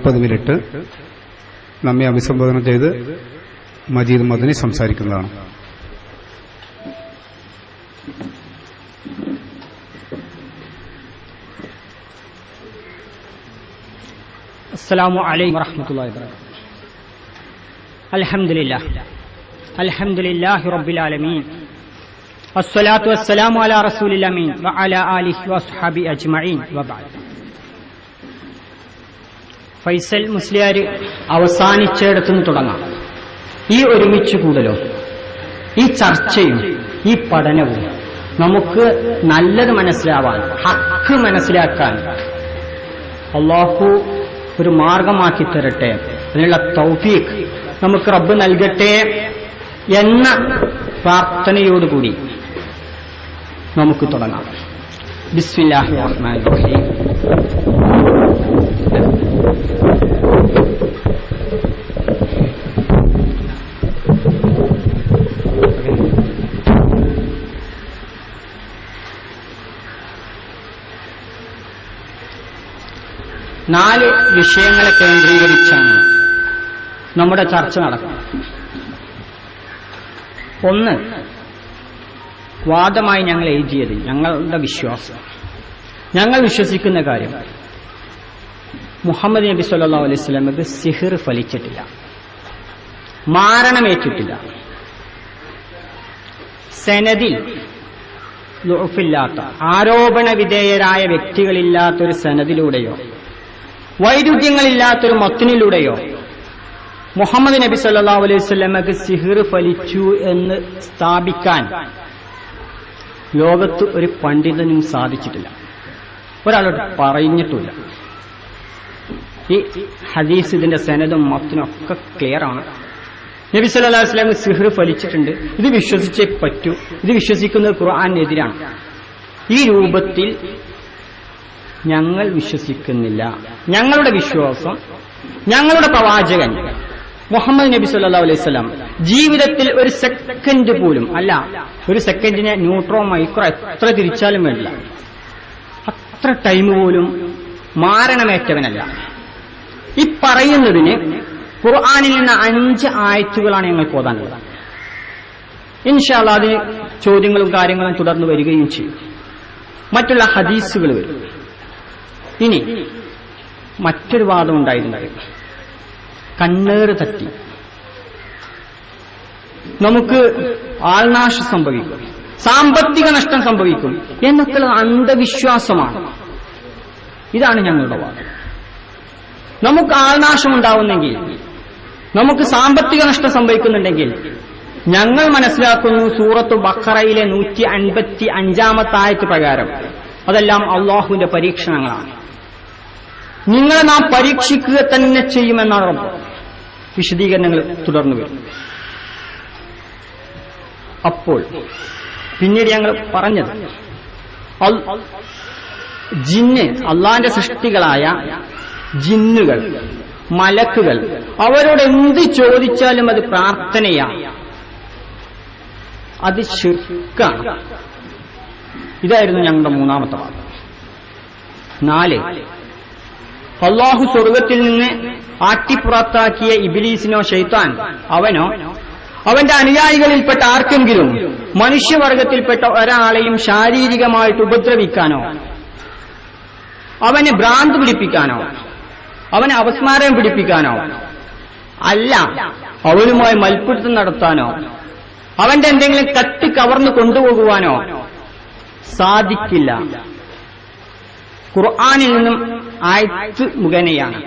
40 minute നമ്മെ അഭിസംബോധന ചെയ്ത് മജീദ് മദനി സംസാരിക്കുന്നതാണ്. അസ്സലാമു അലൈക്കും വറഹ്മത്തുള്ളാഹി വബറകാതുഹു. അൽഹംദുലില്ലാഹി റബ്ബിൽ ആലമീൻ. അസ്സലാത്തു വസ്സലാമു അലാ റസൂലിൽ അമീൻ വഅലാ ആലിഹി വസ്ഹബി അജ്മഈൻ വബഅദ്. ഫൈസൽ മുസ്ലിയാർ അവസാനിച്ചിടത്തുനിന്ന് തുടങ്ങാം. ഈ ഒരുമിച്ച് കൂടലും ഈ ചർച്ചയും ഈ പഠനവും നമുക്ക് നല്ലത് മനസ്സിലാവാൻ, ഹക്ക് മനസ്സിലാക്കാൻ അല്ലാഹു ഒരു മാർഗമാക്കി തരട്ടെ. അതിനുള്ള തൗഫീഖ് നമുക്ക് റബ്ബ് നൽകട്ടെ എന്ന പ്രാർത്ഥനയോടുകൂടി നമുക്ക് തുടങ്ങാം. ബിസ്മില്ലാഹിർ റഹ്മാനിർ റഹീം. നാല് വിഷയങ്ങളെ കേന്ദ്രീകരിച്ചാണ് നമ്മുടെ ചർച്ച നടക്കുന്നത്. ഒന്ന്, വാദമായി ഞങ്ങൾ എഴുതിയത് ഞങ്ങളുടെ വിശ്വാസം, ഞങ്ങൾ വിശ്വസിക്കുന്ന കാര്യം മുഹമ്മദ് നബി സല്ലല്ലാഹു അലൈഹി വസല്ലമക്ക് സിഹ്ർ ഫലിച്ചിട്ടില്ല, മാരണമേറ്റിട്ടില്ല. സനദിൽ ദുഅഫില്ലാത്ത, ആരോപണ വിധേയരായ വ്യക്തികളില്ലാത്തൊരു സനദിലൂടെയോ വൈരുദ്ധ്യങ്ങളില്ലാത്തൊരു മത്തിനിലൂടെയോ മുഹമ്മദ് നബി സല്ലല്ലാഹു അലൈഹി വസല്ലമക്ക് സിഹ്ർ ഫലിച്ചു എന്ന് സ്ഥാപിക്കാൻ ലോകത്ത് ഒരു പണ്ഡിതനും സാധിച്ചിട്ടില്ല, ഒരാളോട് പറഞ്ഞിട്ടില്ല. ഈ ഹദീസ്, ഇതിന്റെ സനദും മത്തിനും ഒക്കെ ക്ലിയർ ആണ്. നബി സല്ലല്ലാഹു അലൈഹി വസല്ലം സിഹ്ർ ഫലിച്ചിട്ടുണ്ട്, ഇത് വിശ്വസിച്ചേ പറ്റൂ, ഇത് വിശ്വസിക്കുന്നത് ഖുർആനെതിരാണ്. ഈ രൂപത്തിൽ ഞങ്ങൾ വിശ്വസിക്കുന്നില്ല. ഞങ്ങളുടെ വിശ്വാസം, ഞങ്ങളുടെ പ്രവാചകൻ മുഹമ്മദ് നബി സല്ലല്ലാഹു അലൈഹി വസല്ലം ജീവിതത്തിൽ ഒരു സെക്കൻഡ് പോലും, അല്ല ഒരു സെക്കൻഡിനെ ന്യൂട്രോ മൈക്രോ എത്ര തിരിച്ചാലും വേണ്ടില്ല, അത്ര ടൈം പോലും മാരണമേറ്റവനല്ല. ഈ പറയുന്നതിന് ഖുർആനിൽ നിന്ന് 5 ആയത്തുകളാണ് ഞങ്ങൾക്ക് ഓതാനുള്ളത്. ഇൻഷാ അല്ലാഹ് അതിന് ചോദ്യങ്ങളും കാര്യങ്ങളും തുടർന്ന് വരികയും ചെയ്യും. മറ്റുള്ള ഹദീസുകൾ വരും. ഇനി മറ്റൊരു വാദം ഉണ്ടായിരുന്നു, കണ്ണേറ് തട്ടി നമുക്ക് ആൾനാശം സംഭവിക്കും, സാമ്പത്തിക നഷ്ടം സംഭവിക്കും എന്നൊക്കെയുള്ള അന്ധവിശ്വാസമാണ്. ഇതാണ് ഞങ്ങളുടെ വാദം. നമുക്ക് ആൾനാശം ഉണ്ടാവുന്നെങ്കിൽ, നമുക്ക് സാമ്പത്തിക നഷ്ടം സംഭവിക്കുന്നുണ്ടെങ്കിൽ ഞങ്ങൾ മനസ്സിലാക്കുന്നു സൂറത്ത് ബഖറയിലെ 155-ാമത്തെ ആയത്ത് പ്രകാരം അതെല്ലാം അള്ളാഹുവിന്റെ പരീക്ഷണങ്ങളാണ്. നിങ്ങളെ നാം പരീക്ഷിക്കുക തന്നെ ചെയ്യുമെന്നാണ് റബ്ബ്. വിശദീകരണങ്ങൾ തുടർന്നു വരും. അപ്പോൾ പിന്നീട് ഞങ്ങൾ പറഞ്ഞത്, ജിന്ന്, അള്ളാന്റെ സൃഷ്ടികളായ ജിന്നുകൾ, മലക്കുകൾ, അവരോട് എന്ത് ചോദിച്ചാലും അത് പ്രാർത്ഥനയാണ്, അത് ശിർക്കാണ്. ഇതായിരുന്നു ഞങ്ങളുടെ മൂന്നാമത്തെ വാദം. 4, അല്ലാഹു സ്വർഗത്തിൽ നിന്ന് ആട്ടിപ്പുറത്താക്കിയ ഇബ്ലീസിനോ ശൈത്താൻ അവനോ അവന്റെ അനുയായികളിൽപ്പെട്ട ആർക്കെങ്കിലും മനുഷ്യവർഗത്തിൽപ്പെട്ട ഒരാളെയും ശാരീരികമായിട്ട് ഉപദ്രവിക്കാനോ അവനെ ഭ്രാന്ത് പിടിപ്പിക്കാനോ അവനെ അപസ്മാരം പിടിപ്പിക്കാനോ അല്ല അവനുമായി മൽപ്പിടുത്തം നടത്താനോ അവന്റെ എന്തെങ്കിലും തട്ടി കവർന്നു കൊണ്ടുപോകുവാനോ സാധിക്കില്ല. ഖുർആനിൽ നിന്നും ആയത്ത് മുഖേനയാണ്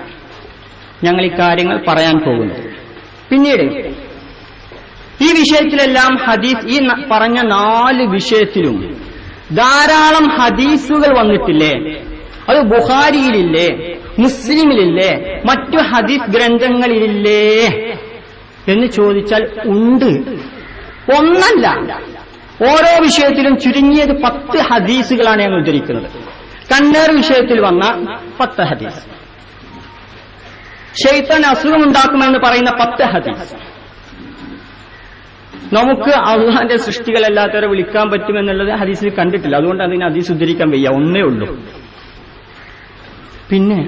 ഞങ്ങൾ ഈ കാര്യങ്ങൾ പറയാൻ പോകുന്നത്. പിന്നീട് ഈ വിഷയത്തിലെല്ലാം ഹദീസ്, ഈ പറഞ്ഞ 4 വിഷയത്തിലും ധാരാളം ഹദീസുകൾ വന്നിട്ടില്ലേ? അത് ബുഖാരിയിലില്ലേ, മുസ്ലിമിലില്ലേ, മറ്റു ഹദീസ് ഗ്രന്ഥങ്ങളിലില്ലേ എന്ന് ചോദിച്ചാൽ ഉണ്ട്. ഒന്നല്ല, ഓരോ വിഷയത്തിലും ചുരുങ്ങിയത് 10 ഹദീസുകളാണ് ഞങ്ങൾ ഉദ്ധരിക്കുന്നത്. കണ്ണേർ വിഷയത്തിൽ വന്ന 10 ഹദീസ്, ശൈത്താൻ അസുഖമുണ്ടാക്കുമെന്ന് പറയുന്ന 10 ഹദീസ്, നമുക്ക് അള്ളാന്റെ സൃഷ്ടികളല്ലാത്തവരെ വിളിക്കാൻ പറ്റുമെന്നുള്ളത് ഹദീസിൽ കണ്ടിട്ടില്ല, അതുകൊണ്ട് അതിന് ഹദീസ് ഉദ്ധരിക്കാൻ വയ്യ, ഒന്നേ ഉള്ളൂ. പിന്നെ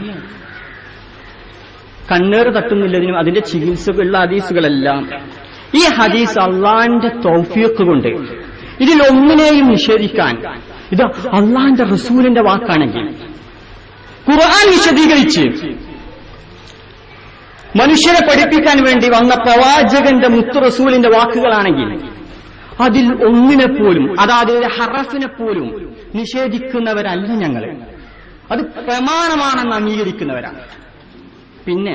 കണ്ണേറ് തട്ടുന്നില്ലതിനും അതിന്റെ ചികിത്സകളുള്ള ഹദീസുകളെല്ലാം ഈ ഹദീസ് അള്ളാന്റെ തൗഫീഖ് കൊണ്ട് ഇതിലൊന്നിനെയും നിഷേധിക്കാൻ, ഇത് അള്ളാന്റെ റസൂലിന്റെ വാക്കാണെങ്കിൽ, ഖുർആൻ വിശദീകരിച്ച് മനുഷ്യരെ പഠിപ്പിക്കാൻ വേണ്ടി വന്ന പ്രവാചകന്റെ മുത്തു റസൂലിന്റെ വാക്കുകളാണെങ്കിൽ അതിൽ ഒന്നിനെപ്പോലും, അതായത് ഹറഫിനെപ്പോലും നിഷേധിക്കുന്നവരല്ല ഞങ്ങൾ. അത് പ്രമാണമാണെന്ന് അംഗീകരിക്കുന്നവരാണ്. പിന്നെ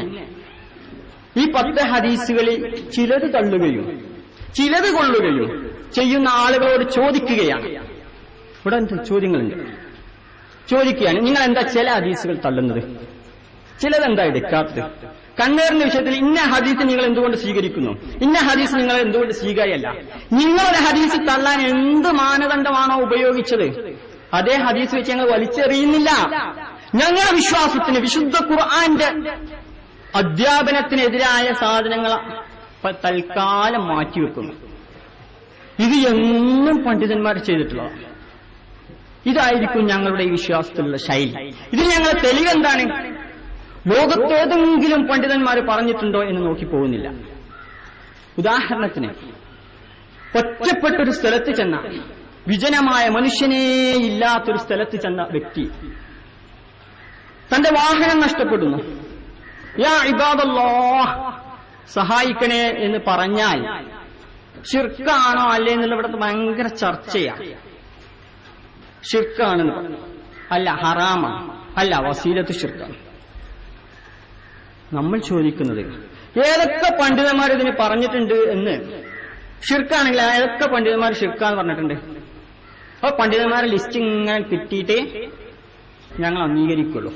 ഈ 10 ഹദീസുകളിൽ ചിലത് തള്ളുകയും ചിലത് കൊള്ളുകയും ചെയ്യുന്ന ആളുകളോട് ചോദിക്കുകയാണ്. ഇവിടെ ചോദ്യങ്ങളുണ്ട്. ചോദിക്കുകയാണ്, നിങ്ങൾ എന്താ ചില ഹദീസുകൾ തള്ളുന്നത്, ചിലതെന്താ എടുക്കാത്തത്? കണ്ണേറിന്റെ വിഷയത്തിൽ ഇന്ന ഹദീസ് നിങ്ങൾ എന്തുകൊണ്ട് സ്വീകരിക്കുന്നു, ഇന്ന ഹദീസ് നിങ്ങൾ എന്തുകൊണ്ട് സ്വീകാര്യമല്ല? നിങ്ങളുടെ ഹദീസ് തള്ളാൻ എന്ത് മാനദണ്ഡമാണോ ഉപയോഗിച്ചത് അതേ ഹദീസ് വെച്ച് ഞങ്ങൾ വലിച്ചെറിയുന്നില്ല. ഞങ്ങളുടെ വിശ്വാസത്തിന്, വിശുദ്ധ ഖുർആന്റെ അധ്യാപനത്തിനെതിരായ സാധനങ്ങൾ തൽക്കാലം മാറ്റിവെക്കുന്നു. ഇത് എന്നും പണ്ഡിതന്മാർ ചെയ്തിട്ടുള്ളതാണ്. ഇതായിരിക്കും ഞങ്ങളുടെ ഈ വിശ്വാസത്തിലുള്ള ശൈലി. ഇത് ഞങ്ങളുടെ തെളിവെന്താണ്? ലോകത്തേതെങ്കിലും പണ്ഡിതന്മാർ പറഞ്ഞിട്ടുണ്ടോ എന്ന് നോക്കി പോകുന്നില്ല. ഉദാഹരണത്തിന്, ഒറ്റപ്പെട്ടൊരു സ്ഥലത്ത് ചെന്ന, വിജനമായ മനുഷ്യനേ ഇല്ലാത്തൊരു സ്ഥലത്ത് ചെന്ന വ്യക്തി തന്റെ വാഹനം നഷ്ടപ്പെടുന്നു. യാ ഇബാദല്ലാഹ്, സഹായിക്കണേ എന്ന് പറഞ്ഞാൽ ശിർക്കാണോ അല്ലേ എന്നുള്ള ഇവിടുത്തെ ഭയങ്കര ചർച്ചയാണ്. ശിർക്കാണെന്ന് പറഞ്ഞു, അല്ല ഹറാമാണ്, അല്ല വസീലത്ത് ശിർക്കാണ്. നമ്മൾ ചോദിക്കുന്നത്, ഏതൊക്കെ പണ്ഡിതന്മാർ ഇതിന് പറഞ്ഞിട്ടുണ്ട് എന്ന്. ഷിർക്കാണെങ്കിൽ ഏതൊക്കെ പണ്ഡിതന്മാർ ഷിർക്കാന്ന് പറഞ്ഞിട്ടുണ്ട്? അപ്പൊ പണ്ഡിതന്മാരെ ലിസ്റ്റ് ഇങ്ങനെ കിട്ടിയിട്ടേ ഞങ്ങൾ അംഗീകരിക്കുള്ളൂ.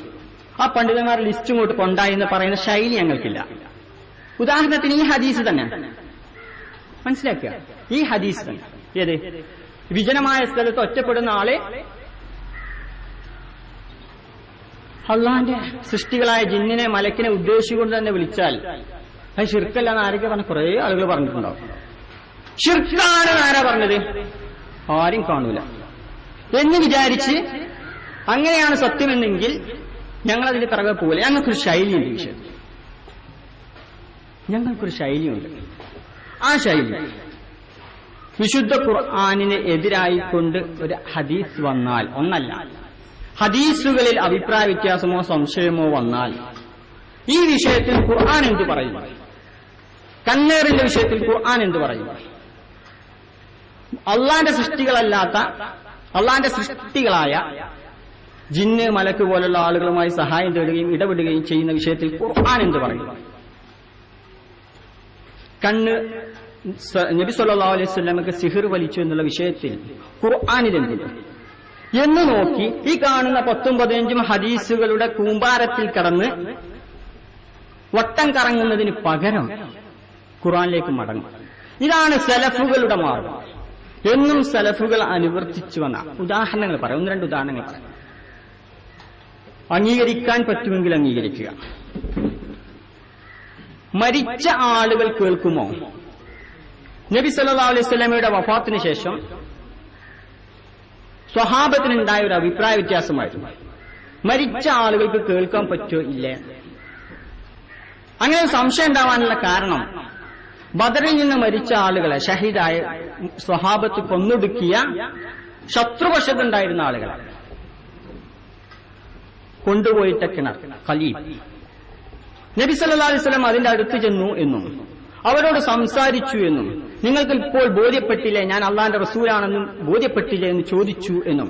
ആ പണ്ഡിതന്മാരെ ലിസ്റ്റ് ഇങ്ങോട്ട് കൊണ്ടായി എന്ന് പറയുന്ന ശൈലി ഞങ്ങൾക്കില്ല. ഉദാഹരണത്തിന് ഈ ഹദീസ് തന്നെ മനസ്സിലാക്കുക. ഈ ഹദീസ് തന്നെ ഏത്? വിജനമായ സ്ഥലത്ത് ഒറ്റപ്പെടുന്ന ആളെ അള്ളാന്റെ സൃഷ്ടികളായ ജിന്നിനെ മലക്കിനെ ഉദ്ദേശിച്ചുകൊണ്ട് തന്നെ വിളിച്ചാൽ അത് ഷിർക്കല്ലാന്ന് ആരൊക്കെ പറഞ്ഞ കുറെ ആളുകൾ പറഞ്ഞിട്ടുണ്ടാവും. ഷിർക്കാണ് ആരാ പറഞ്ഞത്? ആരും കാണൂല എന്ന് വിചാരിച്ച് അങ്ങനെയാണ് സത്യമെന്നെങ്കിൽ ഞങ്ങളതിന്റെ പിറകെ പോകില്ല. ഞങ്ങൾക്കൊരു ശൈലിയുണ്ട് വിഷയം. ഞങ്ങൾക്കൊരു ശൈലിയുണ്ട്. ആ ശൈലി വിശുദ്ധ ഖുർആനിന് എതിരായിക്കൊണ്ട് ഒരു ഹദീസ് വന്നാൽ, ഒന്നല്ല ഹദീസുകളിൽ അഭിപ്രായ വ്യത്യാസമോ സംശയമോ വന്നാൽ ഈ വിഷയത്തിൽ ഖുർആൻ എന്തു പറയും, കണ്ണേറിന്റെ വിഷയത്തിൽ ഖുർആൻ എന്തു പറയും, അള്ളാന്റെ സൃഷ്ടികളല്ലാത്ത അള്ളാന്റെ സൃഷ്ടികളായ ജിന്ന് മലക്ക് പോലുള്ള ആളുകളുമായി സഹായം തേടുകയും ഇടപെടുകയും ചെയ്യുന്ന വിഷയത്തിൽ ഖുർആൻ എന്തു പറയും? കണ്ണ് നബി സല്ലല്ലാഹു അലൈഹി വസല്ലമക്ക് സിഹിർ വലിച്ചു എന്നുള്ള വിഷയത്തിൽ ഖുർആനിൽ എന്തുണ്ട് എന്ന് നോക്കി ഈ കാണുന്ന 10-15 ഹദീസുകളുടെ കൂമ്പാരത്തിൽ കടന്ന് വട്ടം കറങ്ങുന്നതിന് പകരം ഖുർആനിലേക്ക് മടങ്ങും. ഇതാണ് സലഫുകളുടെ മാർഗം. എന്നും സലഫുകൾ അനുവർത്തിച്ചു വന്ന ഉദാഹരണങ്ങൾ പറയാം. 1-2 ഉദാഹരണങ്ങൾ പറയാം. അംഗീകരിക്കാൻ പറ്റുമെങ്കിൽ അംഗീകരിക്കുക. മരിച്ച ആളുകൾ കേൾക്കുമോ? നബി സല്ലല്ലാഹു അലൈഹി വസല്ലമയുടെ വഫാത്തിന് ശേഷം സ്വഹാബത്തിനുണ്ടായ ഒരു അഭിപ്രായ വ്യത്യാസമായിരുന്നു. മരിച്ച ആളുകൾക്ക് കേൾക്കാൻ പറ്റോ ഇല്ലേ? അങ്ങനെ സംശയം ഉണ്ടാവാനുള്ള കാരണം, ബദറിൽ നിന്ന് മരിച്ച ആളുകളെ, ഷഹീദായ സ്വഹാബത്ത് കൊന്നൊടുക്കിയ ശത്രുപക്ഷത്തുണ്ടായിരുന്ന ആളുകളെ കൊണ്ടുപോയിട്ട കിണർ ഖലീബ്, നബി സല്ലല്ലാഹു അലൈഹി വസല്ലം അതിന്റെ അടുത്ത് ചെന്നു എന്നും അവരോട് സംസാരിച്ചു എന്നും, നിങ്ങൾക്ക് ഇപ്പോൾ ബോധ്യപ്പെട്ടില്ലേ ഞാൻ അള്ളാന്റെ റസൂലാണെന്നും ബോധ്യപ്പെട്ടില്ലേ എന്ന് ചോദിച്ചു എന്നും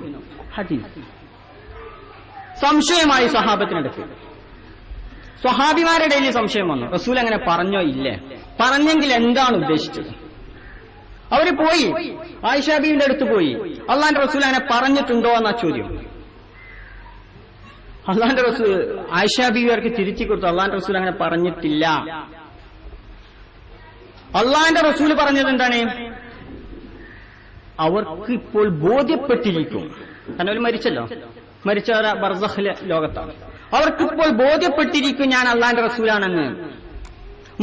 ഹദീസ്. സംശയമായി സ്വഹാബത്തിനടുത്ത്. സ്വഹാബിമാരുടെ ഇടയിൽ സംശയം വന്നു, റസൂൽ അങ്ങനെ പറഞ്ഞോ ഇല്ലേ? പറഞ്ഞെങ്കിൽ എന്താണ് ഉദ്ദേശിച്ചത്? അവര് പോയി ആയിഷ ബീവിന്റെ അടുത്ത് പോയി, അള്ളാന്റെ റസൂൽ അങ്ങനെ പറഞ്ഞിട്ടുണ്ടോ എന്നാ ചോദ്യം. അള്ളാന്റെ റസൂൽ ആയിഷ ബീവി അവർക്ക് തിരിച്ചു കൊടുത്തു, അള്ളാന്റെ റസൂൽ അങ്ങനെ പറഞ്ഞിട്ടില്ല. അള്ളാന്റെ റസൂൽ പറഞ്ഞത് എന്താണ്? അവർക്ക് ഇപ്പോൾ ബോധ്യപ്പെട്ടിരിക്കും. കാരണം അവർ മരിച്ചല്ലോ, മരിച്ച ബർസഖിലെ ലോകത്താണ്. അവർക്കിപ്പോൾ ബോധ്യപ്പെട്ടിരിക്കും ഞാൻ അള്ളാന്റെ റസൂലാണെന്ന്.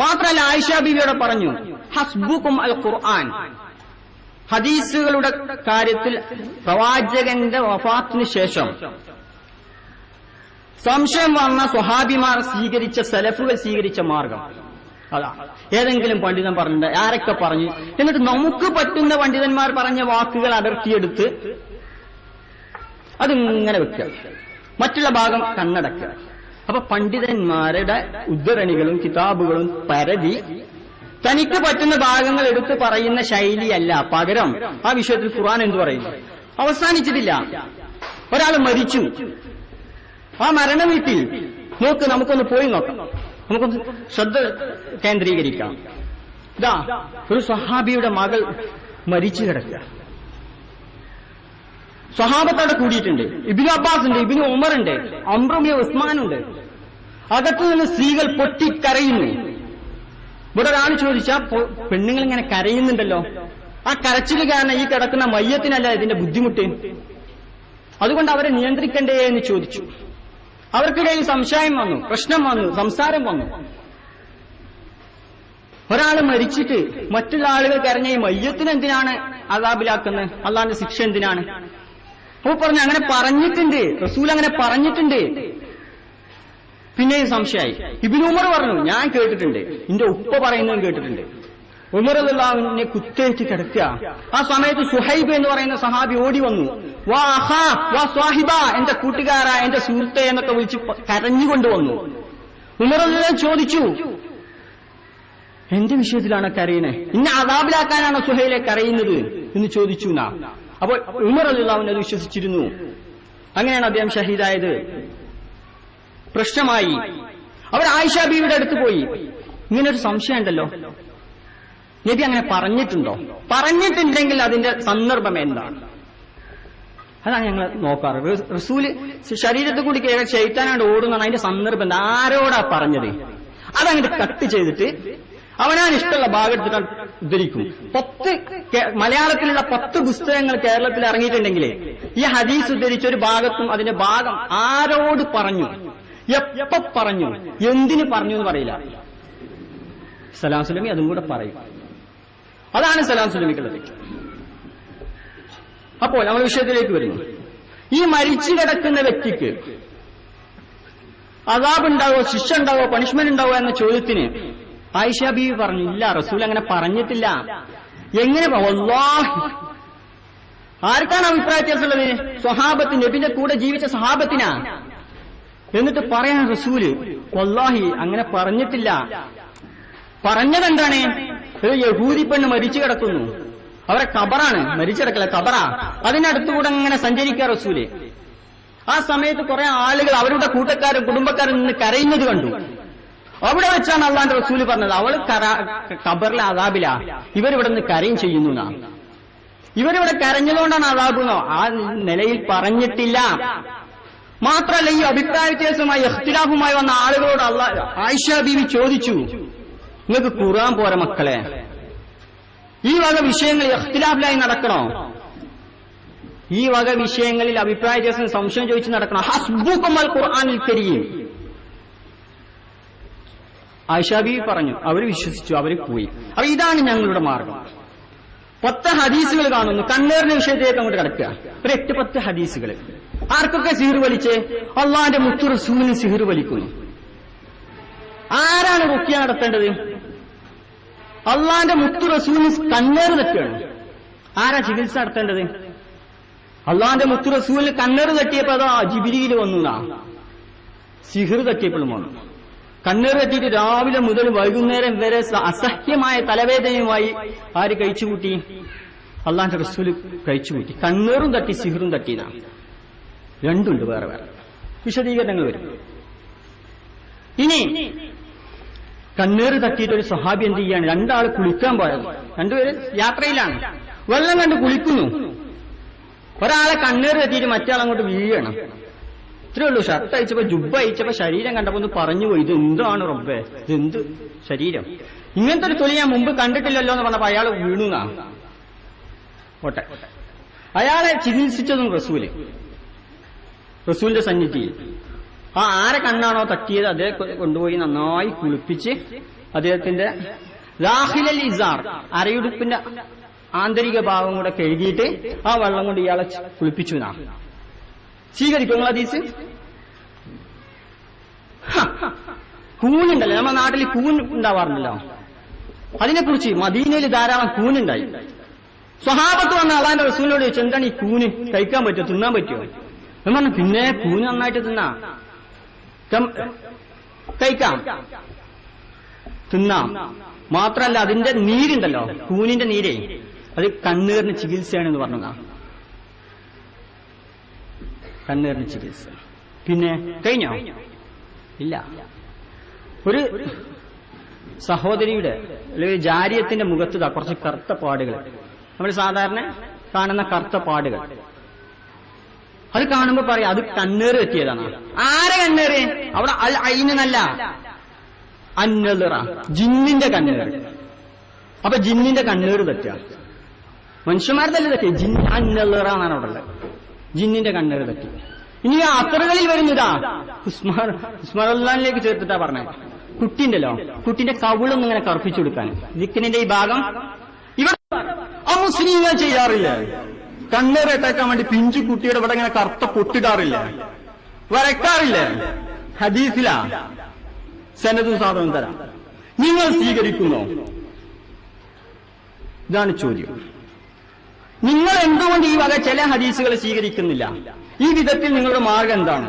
മാത്രമല്ല ആയിഷ ബീവിയോട് പറഞ്ഞു, ഹസ്ബുക്കും അൽ ഖുർആൻ. ഹദീസുകളുടെ കാര്യത്തിൽ പ്രവാചകന്റെ വഫാത്തിന് ശേഷം സംശയം വന്ന സ്വഹാബിമാർ സ്വീകരിച്ച സലഫുകൾ സ്വീകരിച്ച മാർഗം അതാ. ഏതെങ്കിലും പണ്ഡിതൻ പറഞ്ഞിട്ട് ആരൊക്കെ പറഞ്ഞു, എന്നിട്ട് നമുക്ക് പറ്റുന്ന പണ്ഡിതന്മാർ പറഞ്ഞ വാക്കുകൾ അടർത്തിയെടുത്ത് അതിങ്ങനെ വെക്കുക, മറ്റുള്ള ഭാഗം കണ്ണടക്കുക. അപ്പൊ പണ്ഡിതന്മാരുടെ ഉദ്ധരണികളും കിതാബുകളും പരതി തനിക്ക് പറ്റുന്ന ഭാഗങ്ങൾ എടുത്ത് പറയുന്ന ശൈലിയല്ല, പകരം ആ വിഷയത്തിൽ ഖുർആൻ എന്തു പറയുന്നു. അവസാനിച്ചിട്ടില്ല. ഒരാൾ മരിച്ചു, ആ മരണ വീട്ടിൽ നോക്ക്, നമുക്കൊന്ന് പോയി നോക്കാം, നമുക്കൊന്ന് ശ്രദ്ധ കേന്ദ്രീകരിക്കാം. ഇതാ ഒരു സ്വഹാബിയുടെ മകൾ മരിച്ചു കിടക്കുക. സ്വഹാബത്തോടെ കൂടിയിട്ടുണ്ട്. ഇബ്നു അബ്ബാസ് ഉണ്ട്, ഇബ്നു ഉമർ ഉണ്ട്, അംറുബിയ ഉസ്മാനുണ്ട്. അകത്തു നിന്ന് സ്ത്രീകൾ പൊട്ടിക്കരയുന്നു. ഇവിടെ ഒരാൾ ചോദിച്ചാൽ പെണ്ണുങ്ങൾ ഇങ്ങനെ കരയുന്നുണ്ടല്ലോ, ആ കരച്ചിൽ കാരണം ഈ കിടക്കുന്ന മയ്യത്തിനല്ല ഇതിന്റെ ബുദ്ധിമുട്ട്, അതുകൊണ്ട് അവരെ നിയന്ത്രിക്കണ്ടേ എന്ന് ചോദിച്ചു. അവർക്കിടയിൽ സംശയം വന്നു, പ്രശ്നം വന്നു, സംസാരം വന്നു. ഒരാൾ മരിച്ചിട്ട് മറ്റുള്ള ആളുകൾ കരഞ്ഞ ഈ മയ്യത്തിന് എന്തിനാണ് അദാബിലാക്കുന്നത്, അള്ളാന്റെ ശിക്ഷ എന്തിനാണ്? അപ്പോൾ പറഞ്ഞു അങ്ങനെ പറഞ്ഞിട്ടുണ്ട്, റസൂൽ അങ്ങനെ പറഞ്ഞിട്ടുണ്ട്. പിന്നെയും സംശയമായി. ഇബ്നു ഉമർ പറഞ്ഞു ഞാൻ കേട്ടിട്ടുണ്ട്, എന്റെ ഉപ്പ പറയുന്നതും കേട്ടിട്ടുണ്ട്. ഉമർ റളിയല്ലാഹുവിനെ കുത്തേറ്റ് കിടക്കുക. ആ സമയത്ത് സുഹൈബ് എന്ന് പറയുന്ന സഹാബി ഓടി വന്നു. വാ അഹാ വാ സ്വാഹിബ, എന്റെ കൂട്ടുകാരാ, എന്റെ സുഹൃത്തെ എന്നൊക്കെ വിളിച്ച് കരഞ്ഞുകൊണ്ടുവന്നു. ഉമർ റളിയല്ലാഹു ചോദിച്ചു, എന്റെ വിഷയത്തിലാണ് കരയുന്നത്, ഇന്നെ അദാബിലാക്കാനാണോ സുഹൈലെ കരയുന്നത് എന്ന് ചോദിച്ചു. അപ്പോൾ ഉമർ റളിയല്ലാഹു അത് വിശ്വസിച്ചിരുന്നു. അങ്ങനെയാണ് അദ്ദേഹം ഷഹീദായത്. പ്രശ്നമായി. അവർ ആയിഷ ബീവിയുടെ അടുത്ത് പോയി, ഇങ്ങനൊരു സംശയം ഉണ്ടല്ലോ, നബി അങ്ങനെ പറഞ്ഞിട്ടുണ്ടോ? പറഞ്ഞിട്ടുണ്ടെങ്കിൽ അതിന്റെ സന്ദർഭം എന്താണ്? അതാണ് ഞങ്ങൾ നോക്കാറ്. റസൂല് ശരീരത്തിൽ കൂടി കയറി ശൈത്താനാണ്ട് ഓടുന്നതാണ് അതിന്റെ സന്ദർഭം എന്താ, ആരോടാ പറഞ്ഞത്? അതങ്ങനെ കട്ട് ചെയ്തിട്ട് അവനാൻ ഇഷ്ടമുള്ള ഭാഗം എടുത്തിട്ട് ഉദ്ധരിക്കും. 10 മലയാളത്തിലുള്ള 10 പുസ്തകങ്ങൾ കേരളത്തിൽ ഇറങ്ങിയിട്ടുണ്ടെങ്കിൽ ഈ ഹദീസ് ഉദ്ധരിച്ച ഒരു ഭാഗത്തും അതിന്റെ ഭാഗം ആരോട് പറഞ്ഞു, എപ്പ പറഞ്ഞു, എന്തിന് പറഞ്ഞു എന്ന് പറയില്ല. സലാം സുലമി അതും കൂടെ പറയും. അതാണ് സലാം സുലമിക്കുള്ളത്. അപ്പോൾ നമ്മൾ വിഷയത്തിലേക്ക് വരുന്നു. ഈ മരിച്ചു കിടക്കുന്ന വ്യക്തിക്ക് അദാബ് ഉണ്ടാവോ, ശിക്ഷ ഉണ്ടാവോ, പണിഷ്മെന്റ് ഉണ്ടാവോ എന്ന ചോദ്യത്തിന് ആയിഷ ബീവി പറഞ്ഞു, ഇല്ല, റസൂൽ അങ്ങനെ പറഞ്ഞിട്ടില്ല. എങ്ങനെ? വല്ലാഹി. ആർക്കാണ് അഭിപ്രായ വ്യത്യാസമുള്ളത്? സ്വഹാബത്തിന്, നബിന്റെ കൂടെ ജീവിച്ച സ്വഹാബത്തിനാ. എന്നിട്ട് പറയാൻ റസൂല് വല്ലാഹി അങ്ങനെ പറഞ്ഞിട്ടില്ല. പറഞ്ഞതെന്താണ്? ഒരു യഹൂദി പെണ്ണ് മരിച്ചു കിടക്കുന്നു, അവരെ ഖബറാണ്, മരിച്ചു കിടക്കല ഖബറാ, അതിനടുത്തുകൂടെ അങ്ങനെ സഞ്ചരിക്കുക റസൂല്. ആ സമയത്ത് കുറെ ആളുകൾ അവരുടെ കൂട്ടക്കാരും കുടുംബക്കാരും നിന്ന് കരയുന്നത് കണ്ടു. അവിടെ വെച്ചാണ് അള്ളാന്റെ റസൂല് പറഞ്ഞത്, അവള് ഖബറിലെ അദാബില, ഇവരിവിടെ നിന്ന് കരയും ചെയ്യുന്നു. ഇവരിവിടെ കരഞ്ഞതുകൊണ്ടാണ് അദാബെന്നോ ആ നിലയിൽ പറഞ്ഞിട്ടില്ല. മാത്രമല്ല, ഈ അഭിപ്രായ വ്യത്യാസമായി ഇഖ്തിലാഫുമായി വന്ന ആളുകളോട് ആയിഷ ബീവി ചോദിച്ചു, നിങ്ങൾക്ക് ഖുർആൻ പോരെ മക്കളെ, ഈ വക വിഷയങ്ങൾ ഇഖ്തിലാഫിലായി നടക്കണോ? ഈ വക വിഷയങ്ങളിൽ അഭിപ്രായ വ്യത്യാസം സംശയം ചോദിച്ച് നടക്കണം. ഹസ്ബുകുമൽ ഖുർആനിൽ കരീം. ആയിഷ ബീവി പറഞ്ഞു, അവർ വിശ്വസിച്ചു, അവർ പോയി. അപ്പൊ ഇതാണ് ഞങ്ങളുടെ മാർഗം. 10 ഹദീസുകൾ കാണുന്നു. കണ്ണേറിന്റെ വിഷയത്തിലേക്ക് അങ്ങോട്ട് കിടക്കുക. ഒരു 8-10 ഹദീസുകൾ. ആർക്കൊക്കെ സിഹിർ വലിച്ചേ? അള്ളാന്റെ മുത്തു റസൂലിന് സിഹിർ വലിക്കുന്നു. ആരാണ് റുഖ്യ നടത്തേണ്ടത്? അള്ളാന്റെ മുത്തു റസൂലിന് കണ്ണേറ് തട്ടുകയാണ്. ആരാ ചികിത്സ നടത്തേണ്ടത്? അള്ളാന്റെ മുത്തു റസൂലിന് കണ്ണേറ് തട്ടിയപ്പോ അതാ ജിബിരിയിൽ വന്നു. സിഹിർ തട്ടിയപ്പോഴും വന്നു. കണ്ണേറ് തട്ടിയിട്ട് രാവിലെ മുതൽ വൈകുന്നേരം വരെ അസഹ്യമായ തലവേദനയുമായി ആര് കഴിച്ചുകൂട്ടി? അള്ളാന്റെ റസൂല് കഴിച്ചുകൂട്ടി. കണ്ണേറും തട്ടി സിഹിറും തട്ടിയതാണ്. രണ്ടുണ്ട്, വേറെ വേറെ വിശദീകരണങ്ങൾ വരും. ഇനി കണ്ണേറ് തട്ടിയിട്ട് ഒരു സ്വഹാബി എന്ത് ചെയ്യാണ്? 2 ആൾ കുളിക്കാൻ പോയത്, 2 പേര് യാത്രയിലാണ്, വെള്ളം കണ്ട് കുളിക്കുന്നു. ഒരാളെ കണ്ണേറ് തട്ടിയിട്ട് മറ്റേ ആളങ്ങോട്ട് വീഴണം. ഇത്രേ ഉള്ളൂ. ഷർട്ട് അയച്ചപ്പോ, ജുബ്ബ അയച്ചപ്പോ ശരീരം കണ്ടപ്പോ ഒന്ന് പറഞ്ഞു പോയി, ഇത് എന്താണ് റബ്ബേ, ഇതെന്ത് ശരീരം, ഇങ്ങനത്തെ ഒരു തൊലി ഞാൻ മുമ്പ് കണ്ടിട്ടില്ലല്ലോ എന്ന് പറഞ്ഞപ്പോ അയാൾ വീണുന്നാ. ഓട്ടെ, അയാളെ ചികിത്സിച്ചതും റസൂലിന്റെ സന്നിധിയിൽ. ആ ആരെ കണ്ണാണോ തട്ടിയത് അതേ കൊണ്ടുപോയി നന്നായി കുളിപ്പിച്ച് അദ്ദേഹത്തിന്റെ ദാഖിലൽ ഇസാർ, അരയുടുപ്പിന്റെ ആന്തരിക ഭാഗം കൂടെ കഴുകിയിട്ട് ആ വെള്ളം കൊണ്ട് ഇയാളെ കുളിപ്പിച്ചു. സ്വീകരിക്കും നിങ്ങൾ ഹദീസ്? കൂനുണ്ടല്ലോ, നമ്മുടെ നാട്ടിൽ കൂൻ ഉണ്ടാവാറുണ്ടല്ലോ, അതിനെക്കുറിച്ച് മദീനയിൽ ധാരാളം കൂനുണ്ടായി. സ്വഹാബത്ത് വന്ന അള്ളാന്റെ റസൂലിനോട് ചോദിച്ചു, എന്താണ് ഈ കൂന്, കഴിക്കാൻ പറ്റുമോ, തിന്നാൻ പറ്റുമോ? എന്ന് പറഞ്ഞു, പിന്നെ കൂന് നന്നായിട്ട് കഴിക്കാം, തിന്നാം. മാത്രല്ല അതിന്റെ നീരുണ്ടല്ലോ, കൂനിന്റെ നീരേ, അത് കണ്ണീറിന് ചികിത്സയാണെന്ന് പറഞ്ഞതാ. കണ്ണീറിന് ചികിത്സ. പിന്നെ കഴിഞ്ഞോ? ഇല്ല. ഒരു സഹോദരിയുടെ അല്ലെങ്കിൽ ജാരിയത്തിന്റെ മുഖത്ത് കുറച്ച് കറുത്ത പാടുകൾ, നമ്മൾ സാധാരണ കാണുന്ന കറുത്ത പാടുകൾ, അത് കാണുമ്പോ പറയാം അത് കണ്ണേറ് പറ്റിയതാണ്. ആരെ കണ്ണേറ്? അവിടെ അൽ ഐനല്ല, അന്നലിറ, ജിന്നിന്റെ കണ്ണേറ്. അപ്പൊ ജിന്നിന്റെ കണ്ണേറ് തെറ്റുക, മനുഷ്യന്മാരുടെ തെറ്റി, ജിൻ അന്നലിറ എന്നാണ് അവിടെ ഉള്ളത്. ജിന്നിന്റെ കണ്ണേറ് തെറ്റി. ഇനി ആ അത്തറുകളിൽ വരുന്നതാ ഉസ്മാനിലേക്ക് ചേർത്തിട്ടാ പറഞ്ഞത്. കുട്ടിണ്ടല്ലോ, കുട്ടിന്റെ കവിളൊന്നും ഇങ്ങനെ കറുപ്പിച്ചു കൊടുക്കാൻ, ദിക്കിനിന്റെ ഈ ഭാഗം ഇവിടെ മുസ്ലിങ്ങൾ ചെയ്യാറില്ല. കണ്ണേറേറ്റാക്കാൻ വേണ്ടി പിഞ്ചു കുട്ടിയുടെ ഇവിടെ ഇങ്ങനെ കറുത്ത പൊട്ടിടാറില്ല, വരക്കാറില്ല. ഹദീസിലാ, സനദും സാധനം തരാം. നിങ്ങൾ സ്വീകരിക്കുന്നോ? ഇതാണ് ചോദ്യം. നിങ്ങൾ എന്തുകൊണ്ട് ഈ വക ചില ഹദീസുകൾ സ്വീകരിക്കുന്നില്ല? ഈ വിധത്തിൽ നിങ്ങളുടെ മാർഗം എന്താണ്?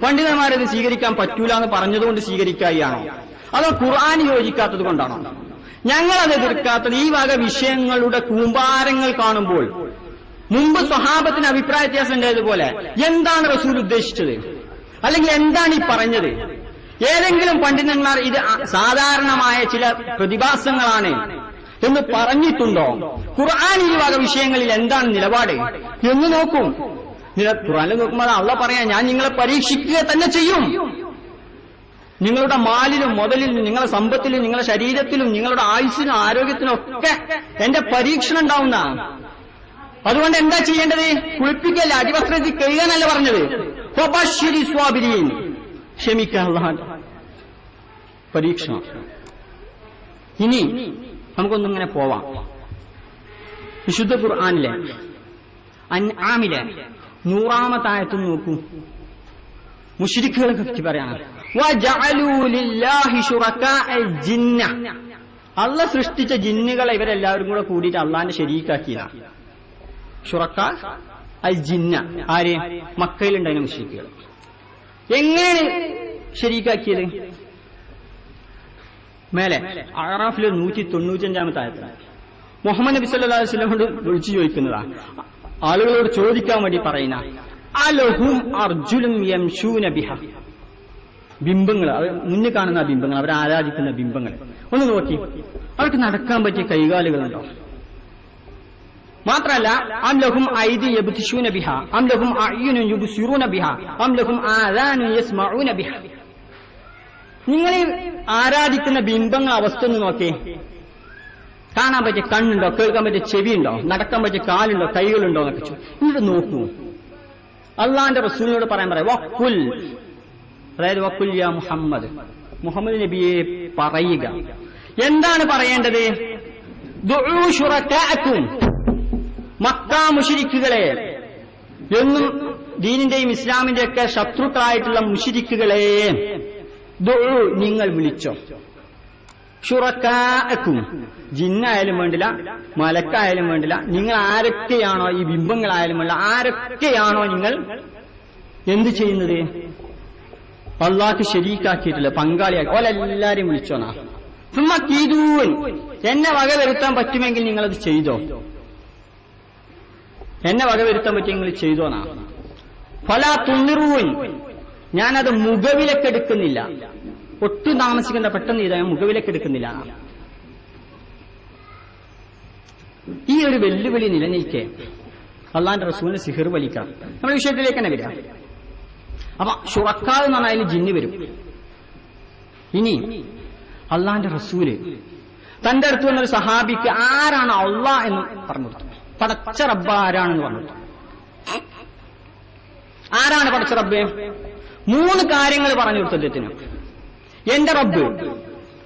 പണ്ഡിതന്മാരത് സ്വീകരിക്കാൻ പറ്റൂല എന്ന് പറഞ്ഞതുകൊണ്ട് സ്വീകരിക്കുകയാണോ, അതോ ഖുർആൻ യോജിക്കാത്തത് കൊണ്ടാണോ? ഞങ്ങളത് എതിർക്കാത്തത് ഈ വക വിഷയങ്ങളുടെ കൂമ്പാരങ്ങൾ കാണുമ്പോൾ മുമ്പ് സ്വഹാബത്തിന് അഭിപ്രായ വ്യത്യാസം ഉണ്ടായതുപോലെ എന്താണ് റസൂൽ ഉദ്ദേശിച്ചത്, അല്ലെങ്കിൽ എന്താണ് ഈ പറഞ്ഞത്? ഏതെങ്കിലും പണ്ഡിതന്മാർ ഇത് സാധാരണമായ ചില പ്രതിഭാസങ്ങളാണ് എന്ന് പറഞ്ഞിട്ടുണ്ടോ? ഖുർആൻ ഈ വക വിഷയങ്ങളിൽ എന്താണ് നിലപാട് എന്ന് നോക്കും. ഖുർആനിൽ നോക്കുമ്പോൾ അള്ളാഹ് പറയാം, ഞാൻ നിങ്ങളെ പരീക്ഷിക്കുക തന്നെ ചെയ്യും. നിങ്ങളുടെ മാലിലും മുതലിലും നിങ്ങളുടെ സമ്പത്തിലും നിങ്ങളുടെ ശരീരത്തിലും നിങ്ങളുടെ ആയുസ്സിനും ആരോഗ്യത്തിനും ഒക്കെ എന്റെ പരീക്ഷണം ഉണ്ടാവുന്ന. അതുകൊണ്ട് എന്താ ചെയ്യേണ്ടത്? കുളിപ്പിക്കല്ല, അടിവസ്ത്രത്തിൽ കഴുകാനല്ല പറഞ്ഞത്. സ്വാബിരീൻ, ക്ഷമിക്കാൻ അള്ളാഹുവിന്റെ പരീക്ഷണം. ഇനി നമുക്കൊന്നിങ്ങനെ പോവാം. വിശുദ്ധ ഖുർആനിലെ അൻആമിലെ 100-ാമത്തെ ആയത്ത് നോക്കൂ. മുശ്രിക്കുകളെ പറ്റി പറയാണ്. വജഅലൂ ലില്ലാഹി ശുറകാഅൽ ജിന്ന, അള്ളാഹ് സൃഷ്ടിച്ച ജിന്നുകളെ ഇവരെല്ലാവരും കൂടെ കൂടിയിട്ട് അള്ളാഹിന്റെ ശരീക്കാക്കിയതാണ്. ശുറകാ അൽ ജിന്ന ആര്? മക്കയിലുണ്ടായിരുന്ന മുശ്രിക്കുകൾ. എങ്ങനെ ശരീക്കാക്കിയത്? മേലെ അറാഫിലെ 195-ാമത്തെ ആയത്താണ്. മുഹമ്മദ് നബി സല്ലല്ലാഹു അലൈഹി വസല്ലം കൊണ്ട് വിളിച്ചു ചോദിക്കുന്നതാ, ആളുകളോട് ചോദിക്കാൻ വേണ്ടി പറയുന്ന. അലഹും അർജുലും യംശൂന ബിഹ, ബിംബങ്ങൾ, അവർ മുന്നിൽ കാണുന്ന ബിംബങ്ങൾ, അവർ ആരാധിക്കുന്ന ബിംബങ്ങൾ ഒന്ന് നോക്കി, അവർക്ക് നടക്കാൻ പറ്റിയ കൈകാലുകളുണ്ടോ? മാത്രല്ല, അം ലഹും ഐദി യബ്തിശൂന ബിഹ അം ലഹും അയ്യുനും യുബ്സിറൂന ബിഹ അം ലഹും ആദാനും യസ്മഊന ബിഹ. നിങ്ങൾ ആരാധിക്കുന്ന ബിംബങ്ങൾ അവസ്ഥ ഒന്ന് നോക്കേ. കാണാൻ പറ്റിയ കണ്ണുണ്ടോ? കേൾക്കാൻ പറ്റിയ ചെവിയുണ്ടോ? നടക്കാൻ പറ്റിയ കാലുണ്ടോ? കൈകളുണ്ടോ എന്നൊക്കെ എന്നിട്ട് നോക്കൂ. അള്ളാന്റെ റസൂലിനോട് പറയാൻ പറയാം, വഖുൽ, അതായത് വഖുൽ യാ മുഹമ്മദ്, മുഹമ്മദ് നബിയെ പറയുക. എന്താണ് പറയേണ്ടത്? ദുഊ ശുറകാഅക്കും, മക്ക മുശ്രിക്കുകളെ, എന്നും ദീനിന്റെയും ഇസ്ലാമിന്റെ ഒക്കെ ശത്രുക്കളായിട്ടുള്ള മുശ്രിക്കുകളെ ദുഊ, നിങ്ങൾ വിളിച്ചോ. ശുറകാഅക്കും, ജിന്നായാലും വേണ്ടില്ല, മലക്കായാലും വേണ്ടില്ല, നിങ്ങൾ ആരൊക്കെയാണോ, ഈ ബിംബങ്ങളായാലും വേണ്ടില്ല, ആരൊക്കെയാണോ നിങ്ങൾ എന്ത് ചെയ്യുന്നത്? അള്ളാഹ്ക്ക് ശരീക്കാക്കിയിട്ടില്ല, പങ്കാളിയാക്കി, ഓലെല്ലാരെയും വിളിച്ചോനാ. സുമ്മാ കീദൂൻ, എന്നെ വകവരുത്താൻ പറ്റുമെങ്കിൽ നിങ്ങളത് ചെയ്തോ. എന്നെ വകവരുത്താൻ പറ്റുമെങ്കിൽ ചെയ്തോനാ. ഫലാ തുന്നിറൂൻ, ഞാനത് മുഖവിലക്കെടുക്കുന്നില്ല, ഒട്ടും താമസിക്കേണ്ട, പെട്ടെന്ന് ചെയ്താൽ മുഖവിലക്കെടുക്കുന്നില്ല. ഈ ഒരു വെല്ലുവിളി നിലനിൽക്കെ അള്ളാന്റെ റസൂലിന് സിഹിർ വലിക്കാം. നമ്മുടെ വിഷയത്തിലേക്ക് തന്നെ വരിക. അപ്പൊ ശുറക്കാ എന്ന് പറഞ്ഞാൽ അതിൽ ജിന്ന് വരും. ഇനി അള്ളാന്റെ റസൂല് തന്റെ അടുത്ത് വന്നൊരു സഹാബിക്ക് ആരാണ് അള്ളാഹ് എന്ന് പറഞ്ഞു കൊടുത്തു. പടച്ച റബ്ബ ആരാണെന്ന് പറഞ്ഞു കൊടുത്തു. ആരാണ് പടച്ച റബ്ബ്? 3 കാര്യങ്ങൾ പറഞ്ഞു കൊടുത്തു അദ്ദേഹത്തിന്. എന്റെ റബ്ബ്,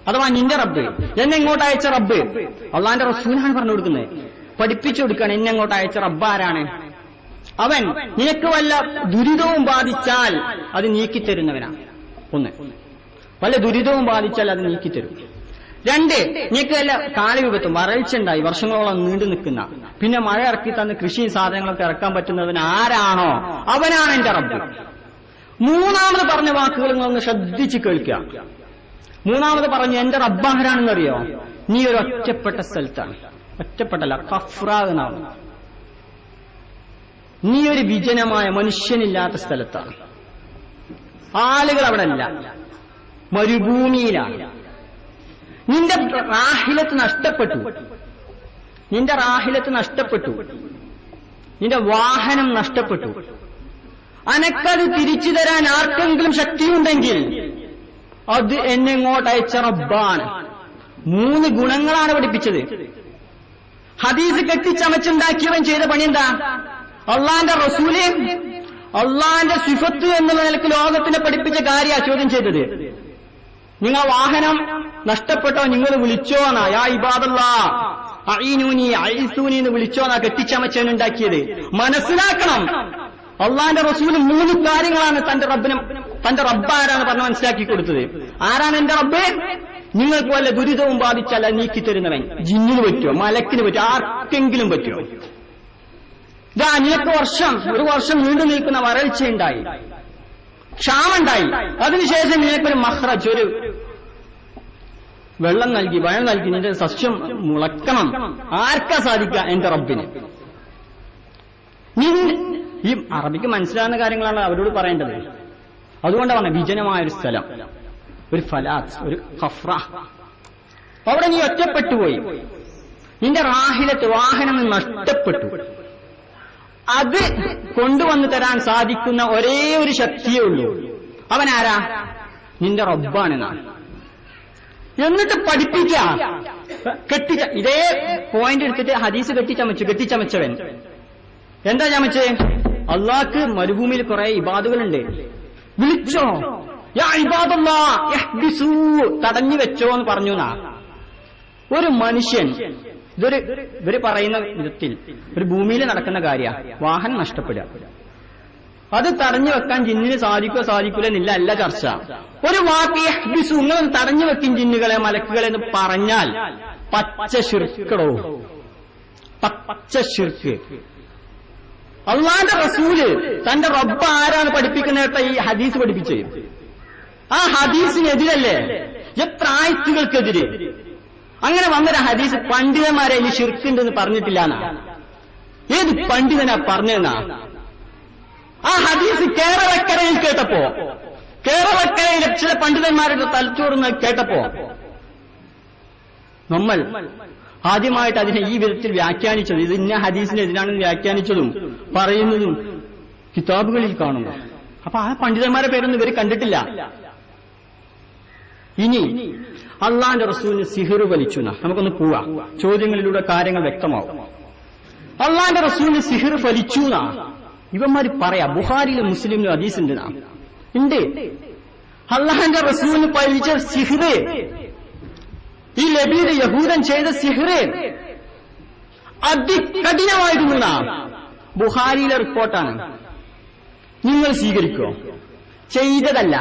അഥവാ നിന്റെ റബ്ബ്, എന്നെ ഇങ്ങോട്ട് അയച്ച റബ്ബ് അള്ളാന്റെ റസൂലാണ് പറഞ്ഞു കൊടുക്കുന്നത്. പഠിപ്പിച്ചു കൊടുക്കുകയാണ്, എന്നെ അങ്ങോട്ട് അയച്ച റബ്ബ് ആരാണ്? അവൻ നിനക്ക് വല്ല ദുരിതവും ബാധിച്ചാൽ അത് നീക്കിത്തരുന്നവനാണ്. ഒന്ന്, വല്ല ദുരിതവും ബാധിച്ചാൽ അത് നീക്കിത്തരും. 2, നിങ്ങൾക്ക് വല്ല കാലവിപത്തും വരൾച്ച ഉണ്ടായി വർഷങ്ങളോളം നീണ്ടു നിൽക്കുന്ന, പിന്നെ മഴ ഇറക്കി തന്ന് കൃഷിയും സാധനങ്ങളൊക്കെ ഇറക്കാൻ പറ്റുന്നവൻ ആരാണോ അവനാണ് എന്റെ റബ്ബ്. 3ാമത് പറഞ്ഞ വാക്കുകൾ നിങ്ങളൊന്ന് ശ്രദ്ധിച്ച് കേൾക്കുക. 3ാമത് പറഞ്ഞു എന്റെ റബ്ബ് ആരാണെന്നറിയോ? നീ ഒരു ഒറ്റപ്പെട്ട സ്ഥലത്താണ്. ഒറ്റപ്പെട്ടല്ല, കഫ്റാ എന്നാണ്. നീ ഒരു വിജനമായ മനുഷ്യനില്ലാത്ത സ്ഥലത്താണ്. ആളുകൾ അവിടെ അല്ല, മരുഭൂമിയിലാണ്. നിന്റെ റാഹിലത്ത് നഷ്ടപ്പെട്ടു. നിന്റെ വാഹനം നഷ്ടപ്പെട്ടു. അനക്കത് തിരിച്ചു തരാൻ ആർക്കെങ്കിലും ശക്തിയുണ്ടെങ്കിൽ അത് എന്നെ ഇങ്ങോട്ട് അയച്ച റബ്ബാണ്. 3 ഗുണങ്ങളാണ് പഠിപ്പിച്ചത്. ഹദീസ് കെട്ടിച്ചമച്ചുണ്ടാക്കിയവൻ ചെയ്ത പണി എന്താ? അള്ളാന്റെ റസൂല് അള്ളാന്റെ സിഫത്ത് എന്നുള്ള നിലക്ക് ലോകത്തിനെ പഠിപ്പിച്ച കാര്യ ചോദ്യം ചെയ്തത്. നിങ്ങൾ വാഹനം നഷ്ടപ്പെട്ടോ, നിങ്ങൾ വിളിച്ചോന്നാ യാ ഇബാദല്ലാഹ് അഈനൂനി അഈസൂനി എന്ന് വിളിച്ചോന്നാ കെട്ടിച്ചമച്ചവനുണ്ടാക്കിയത്. മനസ്സിലാക്കണം, അള്ളാന്റെ റസൂല് 3 കാര്യങ്ങളാണ് തന്റെ റബ്ബാരാന്ന് പറഞ്ഞ് മനസ്സിലാക്കി കൊടുത്തത്. ആരാണ് എന്റെ റബ്ബ്? നിങ്ങൾക്ക് വല്ല ദുരിതവും ബാധിച്ചാൽ അത് നീക്കി തരുന്നവൻ. ജിന്നിന് പറ്റുമോ? മലക്കിന് പറ്റുമോ? ആർക്കെങ്കിലും പറ്റുമോ? ഇതാ നിനക്ക് ഒരു വർഷം നീണ്ടു നിൽക്കുന്ന വരൾച്ചയുണ്ടായി, ക്ഷാമുണ്ടായി. അതിനുശേഷം നിനക്കൊരു മഹ്റജ്, ഒരു വെള്ളം നൽകി, വഴം നൽകി നിന്റെ സസ്യം മുളക്കണം. ആർക്കാ സാധിക്കുക? എന്റെ റബ്ബിന്. ഈ അറബിക്ക് മനസ്സിലാകുന്ന കാര്യങ്ങളാണ് അവരോട് പറയേണ്ടത്. അതുകൊണ്ടാണ് വിജനമായൊരു സ്ഥലം, ഒരു ഫലാത്ത്, ഒരു ഖഫ്റ. അവിടെ നീ ഒറ്റപ്പെട്ടുപോയി. നിന്റെ റാഹിലത്ത് വാഹനം നഷ്ടപ്പെട്ടു. അത് കൊണ്ടുവന്നു തരാൻ സാധിക്കുന്ന ഒരേ ഒരു ശക്തിയേ ഉള്ളൂ. അവനാരാ? നിന്റെ റബ്ബാണെന്നാണ്. എന്നിട്ട് പഠിപ്പിക്കുക. ഇതേ പോയിന്റ് എടുത്തിട്ട് ഹദീസ് കെട്ടിച്ചമച്ചവൻ എന്താ ചമച്ചേ? അള്ളാഹ്ക്ക് മരുഭൂമിയിൽ കുറെ ഇബാദുകളുണ്ട്, വിളിച്ചോ യാ ഇബാദല്ലാഹ് യഹ്ബിസൂ, തടഞ്ഞു വെച്ചോ എന്ന് പറഞ്ഞു. ഒരു മനുഷ്യൻ ഇവര് പറയുന്ന വിധത്തിൽ ഒരു ഭൂമിയിൽ നടക്കുന്ന കാര്യ, വാഹനം നഷ്ടപ്പെടുക, അത് തടഞ്ഞു വെക്കാൻ ജിന്നിന് സാധിക്കൂല എന്നില്ല, അല്ല ചർച്ച. ഒരു വാക്ക് യഹ്ബിസൂ, നിങ്ങൾ തടഞ്ഞു വെക്കും ജിന്നുകളെ മലക്കുകളെ എന്ന് പറഞ്ഞാൽ പച്ച ശിർക്കടോ, പച്ച ശിർക്ക്. അള്ളാന്റെ റസൂല് തന്റെ റബ്ബ് ആരാണ് പഠിപ്പിക്കുന്ന ഈ ഹദീസ് പഠിപ്പിച്ചത്. ആ ഹദീസിനെതിരല്ലേ എത്ര ആയത്തുകൾക്കെതിരെ. അങ്ങനെ വന്നൊരു ഹദീസ് പണ്ഡിതന്മാരെ ഇനി ശിർക്കുണ്ടെന്ന് പറഞ്ഞിട്ടില്ലാന്നാ. ഏത് പണ്ഡിതനാ പറഞ്ഞെന്നാ? ആ ഹദീസ് കേരളക്കരയിൽ കേട്ടപ്പോ, കേരളക്കരയിലെ ചില പണ്ഡിതന്മാരുടെ തലച്ചോറുന്ന കേട്ടപ്പോ നമ്മൾ ആദ്യമായിട്ട് അതിനെ ഈ വിധത്തിൽ വ്യാഖ്യാനിച്ചത്, ഇത് ഇന്ന ഹദീസിനെതിരാണെന്ന് വ്യാഖ്യാനിച്ചതും പറയുന്നതും കിതാബുകളിൽ കാണുന്നു. അപ്പൊ ആ പണ്ഡിതന്മാരുടെ പേരൊന്നും ഇവർ കണ്ടിട്ടില്ല. ഇനി അള്ളാന്റെ റസൂലിന് സിഹിർ വലിച്ചു. നമുക്കൊന്ന് പോവാം, ചോദ്യങ്ങളിലൂടെ കാര്യങ്ങൾ വ്യക്തമാവും. അള്ളാന്റെ റസൂലിന് സിഹിർ ഫലിച്ചു ഇവന്മാര് പറയാ. ബുഖാരിയിലും മുസ്ലിമിലും ഹദീസുണ്ട് ഉണ്ട്. അള്ളാന്റെ റസൂലിന് ഫലിച്ച സിഹിർ, ഈ ലബീദ് യഹൂദൻ ചെയ്ത സിഹിർ അതികഠിനമായിരുന്നു. ബുഖാരിയിലെ റിപ്പോർട്ടാണ്. നിങ്ങൾ സ്വീകരിക്കോ? ചെയ്തതല്ല.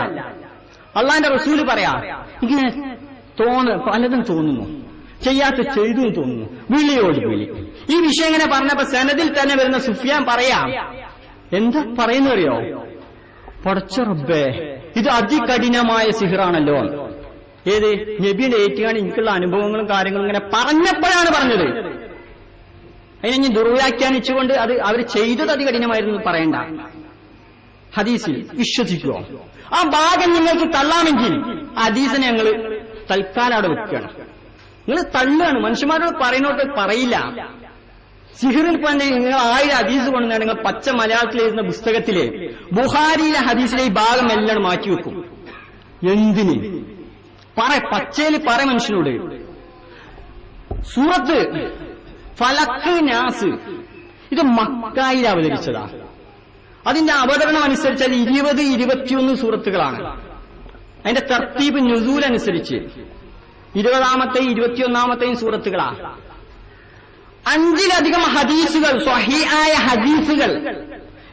അള്ളാന്റെ റസൂല് പറയാ, ഇങ്ങനെ പലതും തോന്നുന്നു, ചെയ്യാത്ത ചെയ്തു തോന്നുന്നു, വിളിയോട് വിളി. ഈ വിഷയം ഇങ്ങനെ പറഞ്ഞപ്പോ സനദിൽ തന്നെ വരുന്ന സുഫിയാൻ പറയാ, എന്താ പറയുന്ന അറിയോ? പടച്ച റബ്ബേ, ഇത് അതികഠിനമായ സിഹിറാണല്ലോ. ഏത് നബിയുടെ ഏറ്റുകാണ് എനിക്കുള്ള അനുഭവങ്ങളും കാര്യങ്ങളും ഇങ്ങനെ പറഞ്ഞപ്പോഴാണ് പറഞ്ഞത്. അതിനെ ഞാൻ ദുർവ്യാഖ്യാനിച്ചുകൊണ്ട് അത് അവർ ചെയ്തത് അതികഠിനമായിരുന്നു പറയണ്ട. ഹദീസിൽ വിശ്വസിക്കുമോ? ആ ഭാഗം നിങ്ങൾക്ക് തള്ളാമെങ്കിൽ ഹദീസിനെ ഞങ്ങൾ തൽക്കാലം അവിടെ വെക്കുകയാണ്. നിങ്ങൾ തള്ളുകയാണ്. മനുഷ്യന്മാരോട് പറയുന്നോട്ട് പറയില്ല. സിഹിറിൽ തന്നെ നിങ്ങൾ 1000 ഹദീസ് കൊണ്ടുവന്നാൽ നിങ്ങൾ പച്ച മലയാളത്തിൽ എഴുതുന്ന പുസ്തകത്തിലെ ബുഖാരിയിലെ ഹദീസിലെ ഈ ഭാഗം എല്ലാം മാറ്റിവെക്കും. എന്തിന്? പച്ചയിൽ മനുഷ്യനോട്. സൂറത്ത് ഫലക്ക് നാസ് ഇത് മക്കായിൽ അവതരിച്ചതാ. അതിന്റെ അവതരണം അനുസരിച്ചാൽ 20-21 സൂറത്തുകളാണ്. അതിന്റെ തർത്തീബ് നുസൂൽ അനുസരിച്ച് 20-ാമത്തെയും 21-ാമത്തെയും സൂറത്തുകളാ. 5-ലധികം ഹദീസുകൾ, സ്വഹീഹായ ഹദീസുകൾ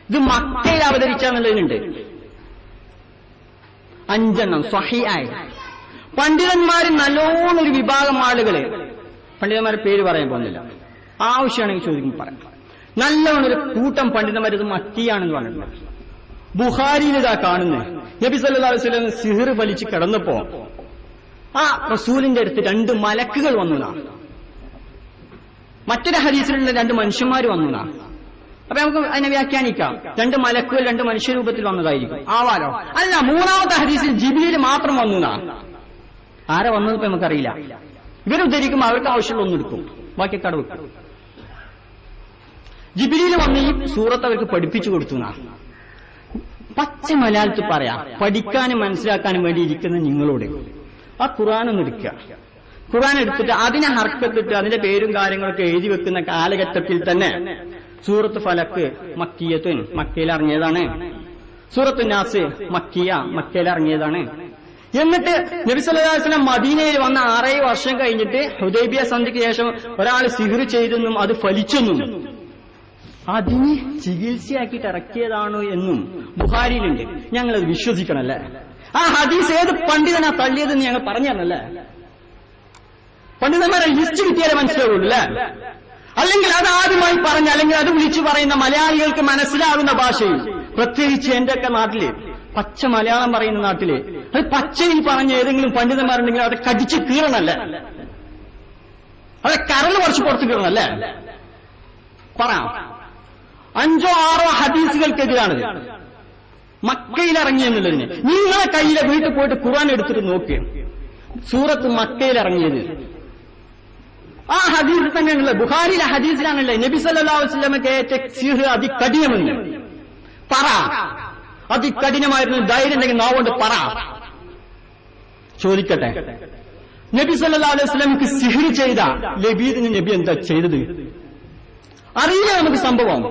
ഇത് മക്കയിൽ അവതരിച്ചാന്നുള്ളതിനുണ്ട്. 5 സ്വഹീഹായി. പണ്ഡിതന്മാര് നല്ലോണം ഒരു വിഭാഗം ആളുകള്, പണ്ഡിതന്മാരുടെ പേര് പറയാൻ പോകുന്നില്ല, ആവശ്യമാണെങ്കിൽ ചോദിക്കും പറയാം, നല്ലോണം ഒരു കൂട്ടം പണ്ഡിതന്മാർ ഇത് മക്കിയാണെന്ന് പറഞ്ഞിട്ടുണ്ട്. ബുഖാരിയിൽ ഇതാ കാണുന്നത്, നബി സല്ലല്ലാഹു അലൈഹി വസല്ലം സിഹർ വലിച്ച് കിടന്നപ്പോ ആ റസൂലിന്റെ അടുത്ത് 2 മലക്കുകൾ വന്നുനാ. മറ്റൊരു ഹദീസിലുള്ള 2 മനുഷ്യന്മാർ വന്നുനാ. അപ്പൊ നമുക്ക് അതിനെ വ്യാഖ്യാനിക്കാം, 2 മലക്കുകൾ 2 മനുഷ്യരൂപത്തിൽ വന്നതായിരിക്കും, ആവാലോ. അല്ല, 3ാമത്തെ ഹദീസിൽ ജിബ്രീൽ മാത്രം വന്നുനാ. ആരെ വന്നത് ഇപ്പൊ നമുക്കറിയില്ല. ഇവരുദ്ധരിക്കുമ്പോൾ അവർക്ക് ആവശ്യമുള്ള ഒന്നെടുക്കും, ബാക്കിയൊക്കെ അവിടെ വെക്കും. ജിബ്രീൽ വന്ന് ഈ സൂറത്ത് അവർക്ക് പഠിപ്പിച്ചു കൊടുത്തുനാ. പച്ച മലയാളത്തിൽ പറയാം, പഠിക്കാനും മനസ്സിലാക്കാനും വേണ്ടി ഇരിക്കുന്ന നിങ്ങളോട് ആ ഖുർആൻ ഒന്ന് എടുക്കുക. ഖുർആൻ എടുത്തിട്ട് അതിനെ ഹർക്കത്തിട്ട് അതിന്റെ പേരും കാര്യങ്ങളൊക്കെ എഴുതി വെക്കുന്ന കാലഘട്ടത്തിൽ തന്നെ സൂറത്ത് ഫലക്ക് മക്കിയത്തുൻ, മക്കയിൽ ഇറങ്ങിയതാണ്. സൂറത്ത് നാസ് മക്കിയ, മക്കയിൽ ഇറങ്ങിയതാണ്. എന്നിട്ട് നബി സല്ലല്ലാഹു അലൈഹി വസല്ലം മദീനയിൽ വന്ന 6 വർഷം കഴിഞ്ഞിട്ട് ഹുദൈബിയ സന്ധിക്ക് ശേഷം ഒരാൾ സിഹ്ർ ചെയ്തെന്നും അത് ഫലിച്ചെന്നും അതിന് ചികിത്സയാക്കിയിട്ട് ഇറക്കിയതാണോ എന്നും ബുഖാരിയിലുണ്ട്. ഞങ്ങളത് വിശ്വസിക്കണല്ലേ? ആ ഹദീസ് ഏത് പണ്ഡിതനാ തള്ളിയതെന്ന് ഞങ്ങൾ പറഞ്ഞു തരണല്ലേ? പണ്ഡിതന്മാരെ ലിസ്റ്റ് കിട്ടിയാലേ മനസ്സിലാവുള്ളൂ അല്ലേ? അല്ലെങ്കിൽ അത് ആദ്യമായി പറഞ്ഞ, അല്ലെങ്കിൽ അത് വിളിച്ചു പറയുന്ന മലയാളികൾക്ക് മനസ്സിലാകുന്ന ഭാഷയിൽ, പ്രത്യേകിച്ച് എന്റെയൊക്കെ നാട്ടില് പച്ച മലയാളം പറയുന്ന നാട്ടില് അത് പച്ചയിൽ പറഞ്ഞ ഏതെങ്കിലും പണ്ഡിതന്മാരുണ്ടെങ്കിൽ അവിടെ കടിച്ച് കീറണല്ലേ? അത് കരൾ കുറച്ച് പുറത്ത് കീറണല്ലേ? പറയാം. 5 or 6 ഹദീസുകൾക്കെതിരാണിത്. മക്കയിലിറങ്ങിയെന്നുള്ളതിന് നിങ്ങളെ കയ്യിലെ വീട്ടിൽ പോയിട്ട് ഖുർആൻ എടുത്തിട്ട് നോക്ക്, സൂറത്ത് മക്കയിലിറങ്ങിയത് ആ ഹദീസ് തന്നെയാണല്ലോ. ബുഖാരിയിലെ ഹദീസിലാണല്ലേ നബി സല്ലല്ലാഹു അലൈഹി വസല്ലമക്ക് ഏറ്റ സിഹ്ർ അതികഠിനമെന്ന് പറ. അതികഠിനമായിരുന്നു. ധൈര്യം ഉണ്ടെങ്കിൽ നാവുകൊണ്ട് പറ. ചോദിക്കട്ടെ, നബി സല്ലല്ലാഹു അലൈഹി വസല്ലമക്ക് സിഹ്ർ ചെയ്ത ലബീദിന് നബി എന്താ ചെയ്തത്? അറിയില്ല നമുക്ക് സംഭവം.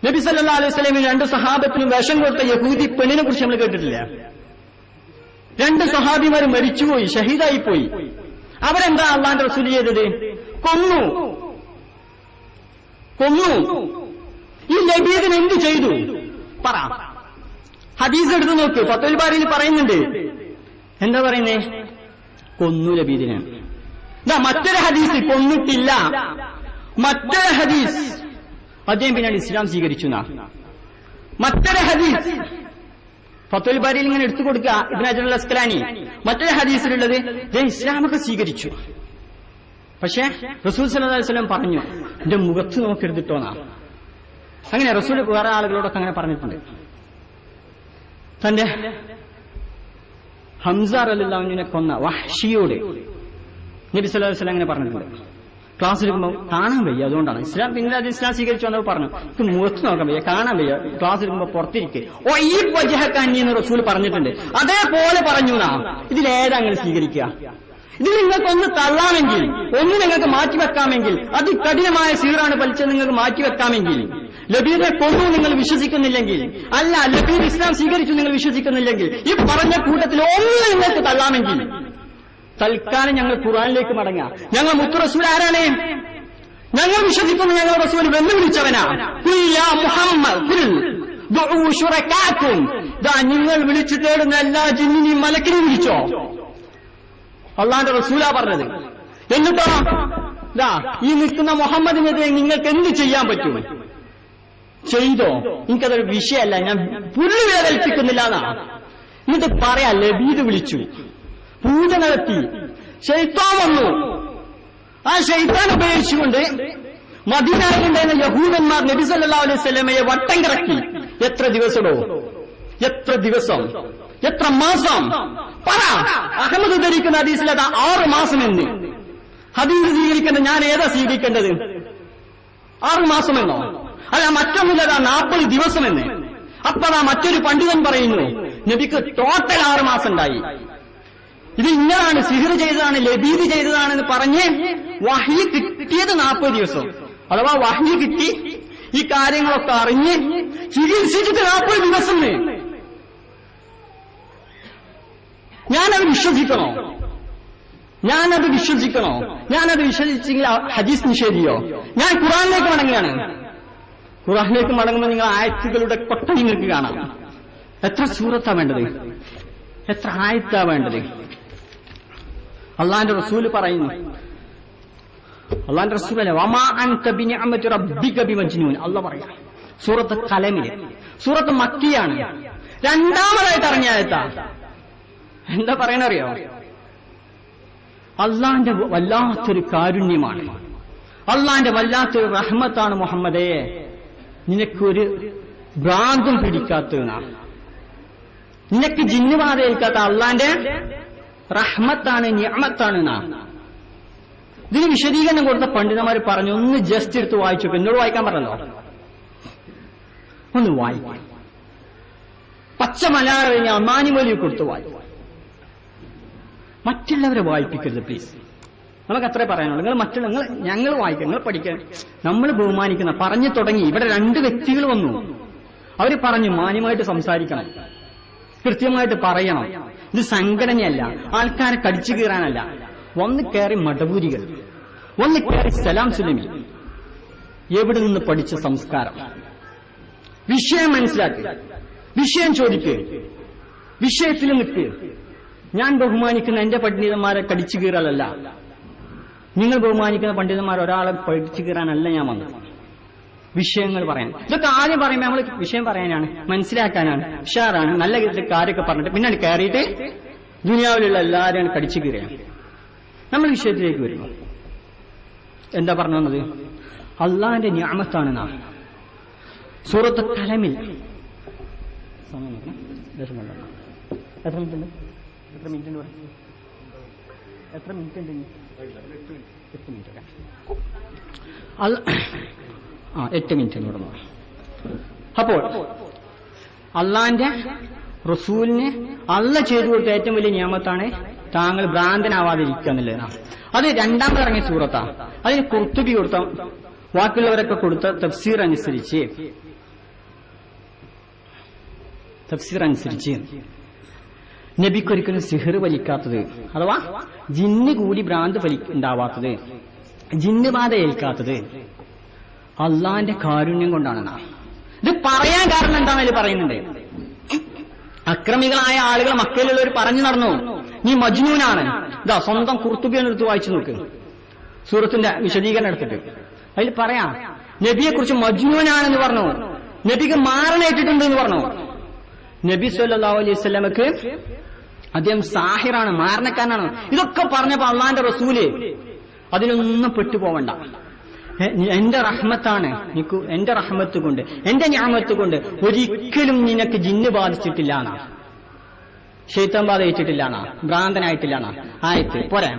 നബി സല്ലല്ലാഹു അലൈഹി വസല്ലം 2 സഹാബത്തിനും വിഷം കൊടുത്ത യഹൂദി പെണ്ണിനെ കുറിച്ച് നമ്മൾ കേട്ടിട്ടില്ല? 2 സഹാബിമാർ മരിച്ചുപോയി, ഷഹീദായി പോയി. അവരെന്താ അള്ളാന്റെ റസൂൽ ചെയ്തത്? കൊന്നു. ഈ ലബീദിന് എന്ത് ചെയ്തു? പറ. ഹദീസ് എടുത്തു നോക്ക്, ഫത്വൽ ബാരിയിൽ പറയുന്നുണ്ട്. എന്താ പറയുന്നേ? കൊന്നു ലബീദിനെ. മറ്റൊരു ഹദീസ് കൊന്നിട്ടില്ല. മറ്റൊരു ഹദീസ് അദ്ദേഹം പിന്നീട് ഇസ്ലാം സ്വീകരിച്ചു. മറ്റൊരു ഹദീസ് ഫത്വൽ ബാരിയിൽ ഇങ്ങനെ എടുത്തു കൊടുക്കുക ഇബ്നു ഹജർ അൽ അസ്കലാനി. മറ്റൊരു ഹദീസിലുള്ളത് ഇസ്ലാമൊക്കെ സ്വീകരിച്ചു, പക്ഷേ റസൂൽ സല്ലല്ലാഹു അലൈഹി വസല്ലം പറഞ്ഞു എന്റെ മുഖത്ത് നോക്കരുതിട്ടോന്നാ. അങ്ങനെ റസൂൽ വേറെ ആളുകളോടൊക്കെ അങ്ങനെ പറഞ്ഞിട്ടുണ്ട്. തന്റെ ഹംസ റളിയല്ലാഹു അൻഹുവിനെ കൊന്ന വഹ്ഷിയോട് നബി സല്ലല്ലാഹു അലൈഹി വസല്ലം അങ്ങനെ പറഞ്ഞിട്ടുണ്ട്. ക്ലാസ് എടുക്കുമ്പോൾ കാണാൻ വയ്യ, അതുകൊണ്ടാണ് ഇസ്ലാം. പിന്നീട് അത് ഇസ്ലാം സ്വീകരിച്ചു വന്നപ്പോൾ പറഞ്ഞു എനിക്ക് മുഖത്ത് നോക്കാൻ വയ്യ, കാണാൻ വയ്യ, ക്ലാസ് എടുക്കുമ്പോൾ പുറത്തിരിക്കെ ഈ വജഹക്കന്നി എന്ന് റസൂൽ പറഞ്ഞിട്ടുണ്ട്. അതേപോലെ പറഞ്ഞു ഇതിലേതാ നിങ്ങൾ സ്വീകരിക്കുക? ഇത് നിങ്ങൾക്കൊന്ന് തള്ളാമെങ്കിൽ, ഒന്ന് നിങ്ങൾക്ക് മാറ്റിവെക്കാമെങ്കിൽ, അത് കഠിനമായ സീറാണ് പലിച്ചത് നിങ്ങൾക്ക് മാറ്റിവെക്കാമെങ്കിൽ, ലബീദിനെ കൊന്നു നിങ്ങൾ വിശ്വസിക്കുന്നില്ലെങ്കിൽ, അല്ല ലബീദ് ഇസ്ലാം സ്വീകരിച്ചു നിങ്ങൾ വിശ്വസിക്കുന്നില്ലെങ്കിൽ, ഈ പറഞ്ഞ കൂട്ടത്തിൽ ഒന്ന് നിങ്ങൾക്ക് തള്ളാമെങ്കിൽ തൽക്കാലം ഞങ്ങൾ ഖുർആനിലേക്ക് മടങ്ങാം. ഞങ്ങൾ മുത്തു റസൂൽ ആരാണ്? ഞങ്ങൾ വിശ്വസിക്കുന്നു ഞങ്ങൾ റസൂൽ വെല്ലുവിളിച്ചവനാ. നിങ്ങൾ വിളിച്ചു തേടുന്ന എല്ലാ ജിന്നിനെയും മലക്കിനെയും വിളിച്ചോ? അള്ളാന്റെ റസൂലാ പറഞ്ഞത്. എന്നിട്ടോ ഈ നിൽക്കുന്ന മുഹമ്മദിനെതിരെ നിങ്ങൾക്ക് എന്ത് ചെയ്യാൻ പറ്റും? ചെയ്തോ? എനിക്കതൊരു വിഷയമല്ല, ഞാൻ പുല്ലുവില കൽപ്പിക്കുന്നില്ല എന്നാ. എന്നിട്ട് പറയാ ലബീദ് വിളിച്ചു, പൂജ നടത്തി, ശൈത്താൻ വന്നു. ആ ശൈത്താൻ ഉപയോഗിച്ചുകൊണ്ട് മദീനയിലുണ്ടായിരുന്ന യഹൂദന്മാർ നബി സല്ലല്ലാഹു അലൈഹി വസല്ലമയെ വട്ടം കറക്കി. എത്ര ദിവസമോ? എത്ര ദിവസം? എത്ര മാസം? പറ. അഹമ്മദ് ധരിക്കുന്ന ഹദീസിൽ അതാ 6 മാസം എന്ന്. ഹദീസ് സ്വീകരിക്കേണ്ടത് ഞാൻ ഏതാ സ്വീകരിക്കേണ്ടത്? 6 മാസമെന്നോ? അല്ല മറ്റൊന്നുമില്ലതാ 40 ദിവസമെന്ന്. അപ്പതാ മറ്റൊരു പണ്ഡിതൻ പറയുന്നു നബിക്ക് ടോട്ടൽ 6 മാസം ഉണ്ടായി. ഇത് ഇന്നതാണ്, സിഹ്ർ ചെയ്തതാണ്, ലബീദ് ചെയ്തതാണെന്ന് പറഞ്ഞ് വഹ്യ് കിട്ടിയത് 40 ദിവസം. അഥവാ വഹ്യ് കിട്ടി ഈ കാര്യങ്ങളൊക്കെ അറിഞ്ഞ് ചികിത്സിച്ചിട്ട് 40 ദിവസം. ഞാനത് വിശ്വസിക്കണോ? ഞാനത് വിശ്വസിച്ചെങ്കിൽ ഹദീസ് നിഷേധിയോ? ഞാൻ ഖുർആനിലേക്ക് മടങ്ങുകയാണ്. ഖുർആനിലേക്ക് മടങ്ങുമ്പോൾ നിങ്ങൾ ആയത്തുകളുടെ കൊട്ട നിങ്ങൾക്ക് കാണാം. എത്ര സൂറത്താ വേണ്ടത്? എത്ര ആയത്താ വേണ്ടത്? അള്ളാന്റെ റസൂല് പറയുന്നു, അള്ളാന്റെ റസൂലല്ലേ വമാ അൻത ബിനിഅമതി റബ്ബിക ബിമജ്നൂൻ. അള്ളാഹ് പറയാം സൂറത്ത് ഖലമില്. സൂറത്ത് മക്കിയാണ്, രണ്ടാമതായിട്ട് ഇറങ്ങിയ ആയത്താ. എന്താ പറയണറിയോ? അള്ളാന്റെ വല്ലാത്തൊരു കാരുണ്യമാണ്, അള്ളാന്റെ വല്ലാത്തൊരു റഹ്മത്താണ് മുഹമ്മദേ, നിനക്കൊരു ഭ്രാന്തും പിടിക്കാത്തതാണ്, നിനക്ക് ജിന്നുബാധ ഏൽക്കാത്ത അള്ളാന്റെ റഹ്മത്താണ്, നിഅമത്താണ്. ഇതിന് വിശദീകരണം കൊടുത്ത പണ്ഡിതന്മാർ പറഞ്ഞു, ഒന്ന് ജസ്റ്റ് എടുത്ത് വായിച്ചു. എന്നോട് വായിക്കാൻ പറഞ്ഞല്ലോ, ഒന്ന് വായിക്കും. പച്ച മലയാളം കഴിഞ്ഞ അമാനിമൊലി കൊടുത്ത് വായിക്കും. മറ്റുള്ളവരെ വായിപ്പിക്കരുത് പ്ലീസ്. നമുക്ക് അത്രേ പറയാനുള്ളൂ. ഞങ്ങൾ വായിക്കുക, നിങ്ങൾ പഠിക്കുക, നമ്മൾ ബഹുമാനിക്കുന്ന. പറഞ്ഞു തുടങ്ങി, ഇവിടെ രണ്ട് വ്യക്തികൾ വന്നു, അവർ പറഞ്ഞു മാന്യമായിട്ട് സംസാരിക്കണം, കൃത്യമായിട്ട് പറയണം. ഇത് സംഘടനയല്ല, ആൾക്കാരെ കടിച്ചു കീറാനല്ല. വന്ന് കയറി മടവൂരികൾ, വന്ന് കയറി സലാം സുലമി. എവിടെ നിന്ന് പഠിച്ച സംസ്കാരം? വിഷയം മനസ്സിലാക്കുക, വിഷയം ചോദിക്കുക, വിഷയത്തിൽ നിൽക്കുക. ഞാൻ ബഹുമാനിക്കുന്ന എന്റെ പണ്ഡിതന്മാരെ കടിച്ചു കീറലല്ല, നിങ്ങൾ ബഹുമാനിക്കുന്ന പണ്ഡിതന്മാർ ഒരാളെ പഠിച്ചു കീറാനല്ല ഞാൻ വന്നത്. വിഷയങ്ങൾ പറയാൻ. ഇതൊക്കെ ആദ്യം പറയുമ്പോൾ നമ്മൾ വിഷയം പറയാനാണ്, മനസ്സിലാക്കാനാണ്, ഉഷാറാണ്, നല്ല കാര്യമൊക്കെ പറഞ്ഞിട്ട് പിന്നെ കയറിയിട്ട് ദുനിയാവിലുള്ള എല്ലാവരെയും കടിച്ചു കീറുകയാണ്. നമ്മൾ വിഷയത്തിലേക്ക് വരുന്നു. എന്താ പറഞ്ഞു വന്നത്? അള്ളാന്റെ നിഅമത്താണ് നാം. സൂറത്ത് ഖലമിൽ എത്ര മിനിറ്റ് ഉണ്ട്? എത്ര മിനിറ്റ് ഉണ്ട്? 8 മിനിറ്റ് എന്ന് പറഞ്ഞു. അപ്പോൾ അള്ളാന്റെ റസൂലിന് അള്ള ചെയ്തു കൊടുത്ത ഏറ്റവും വലിയ നിയമത്താണ് താങ്കൾ ഭ്രാന്തനാവാതിരിക്കുക എന്നുള്ളതാണ്. അത് രണ്ടാമത് ഇറങ്ങിയ സൂറത്താണ്. അതിന് ഖുർത്തുബി കൊടുത്ത, ബാക്കിയുള്ളവരൊക്കെ കൊടുത്ത തഫ്സീർ അനുസരിച്ച് നബിക്കൊരിക്കലും സിഹർ വലിക്കാത്തത്, അഥവാ ജിന്ന് കൂടി ഭ്രാന്ത് ഉണ്ടാവാത്തത്, ജിന്ന് ബാധ ഏൽക്കാത്തത് അള്ളാന്റെ കാരുണ്യം കൊണ്ടാണെന്നാ. ഇത് പറയാൻ കാരണം എന്താണെന്ന് പറയുന്നുണ്ട്. അക്രമികളായ ആളുകൾ മക്കയിലുള്ളവർ പറഞ്ഞു നടന്നു, നീ മജ്നൂനാണ്. ഇതാ സ്വന്തം ഖുർത്തുബിಯನ್ನು എടുത്ത് വായിച്ചു നോക്ക്, സൂറത്തിന്റെ വിശദീകരണം എടുത്തിട്ട്. അതിൽ പറയാം നബിയെ കുറിച്ച് മജ്നൂനാണെന്ന് പറഞ്ഞു, നബിക്ക് മാരണേറ്റിട്ടുണ്ട് എന്ന് പറഞ്ഞു. നബി സല്ലല്ലാഹു അലൈഹി വസല്ലമക്ക് അദ്ദേഹം സാഹിറാണ്, മാരണക്കാരനാണ്. ഇതൊക്കെ പറഞ്ഞപ്പോ അള്ളാന്റെ റസൂല് അതിലൊന്നും പെട്ടുപോവണ്ട, എന്റെ റഹ്മത്താണ്, എന്റെ റഹ്മത്ത് കൊണ്ട്, എന്റെ നിഅമത്ത് കൊണ്ട് ഒരിക്കലും നിനക്ക് ജിന്ന് ബാധിച്ചിട്ടില്ല എന്നാ, ശൈത്താൻ ബാധ ഏറ്റിട്ടില്ല എന്നാ, ഭ്രാന്തനായിട്ടില്ല എന്നാ ആയത്ത്. പോരാ,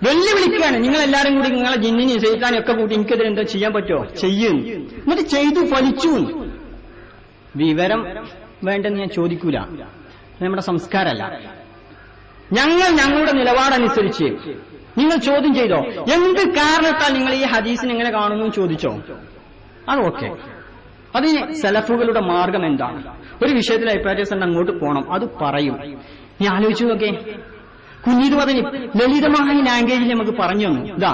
വെല്ലുവിളിക്കുകയാണ്. നിങ്ങൾ എല്ലാരും കൂടി നിങ്ങളെ ജിന്നിനെയും ശൈത്താനും ഒക്കെ കൂട്ടി എനിക്കെതിരെ എന്താ ചെയ്യാൻ പറ്റുമോ? ചെയ്യും. എന്നിട്ട് ചെയ്തു ഫലിച്ചു. വിവരം വേണ്ടെന്ന് ഞാൻ ചോദിക്കൂല, നമ്മുടെ സംസ്കാരമല്ല. ഞങ്ങളുടെ നിലപാടനുസരിച്ച് നിങ്ങൾ ചോദ്യം ചെയ്തോ, എന്ത് കാരണത്താൽ നിങ്ങൾ ഈ ഹദീസിനെ എങ്ങനെ കാണുന്നു ചോദിച്ചോ, അത് ഓക്കെ. അതിന് സലഫുകളുടെ മാർഗം എന്താണ്? ഒരു വിഷയത്തിൽ അഭിപ്രായം അങ്ങോട്ട് പോകണം, അത് പറയും. നീ ആലോചിച്ചു നോക്കേ, കുഞ്ഞിത് പതിന് ലളിതമായ ലാംഗ്വേജിൽ നമുക്ക് പറഞ്ഞു തന്നു. ഇതാ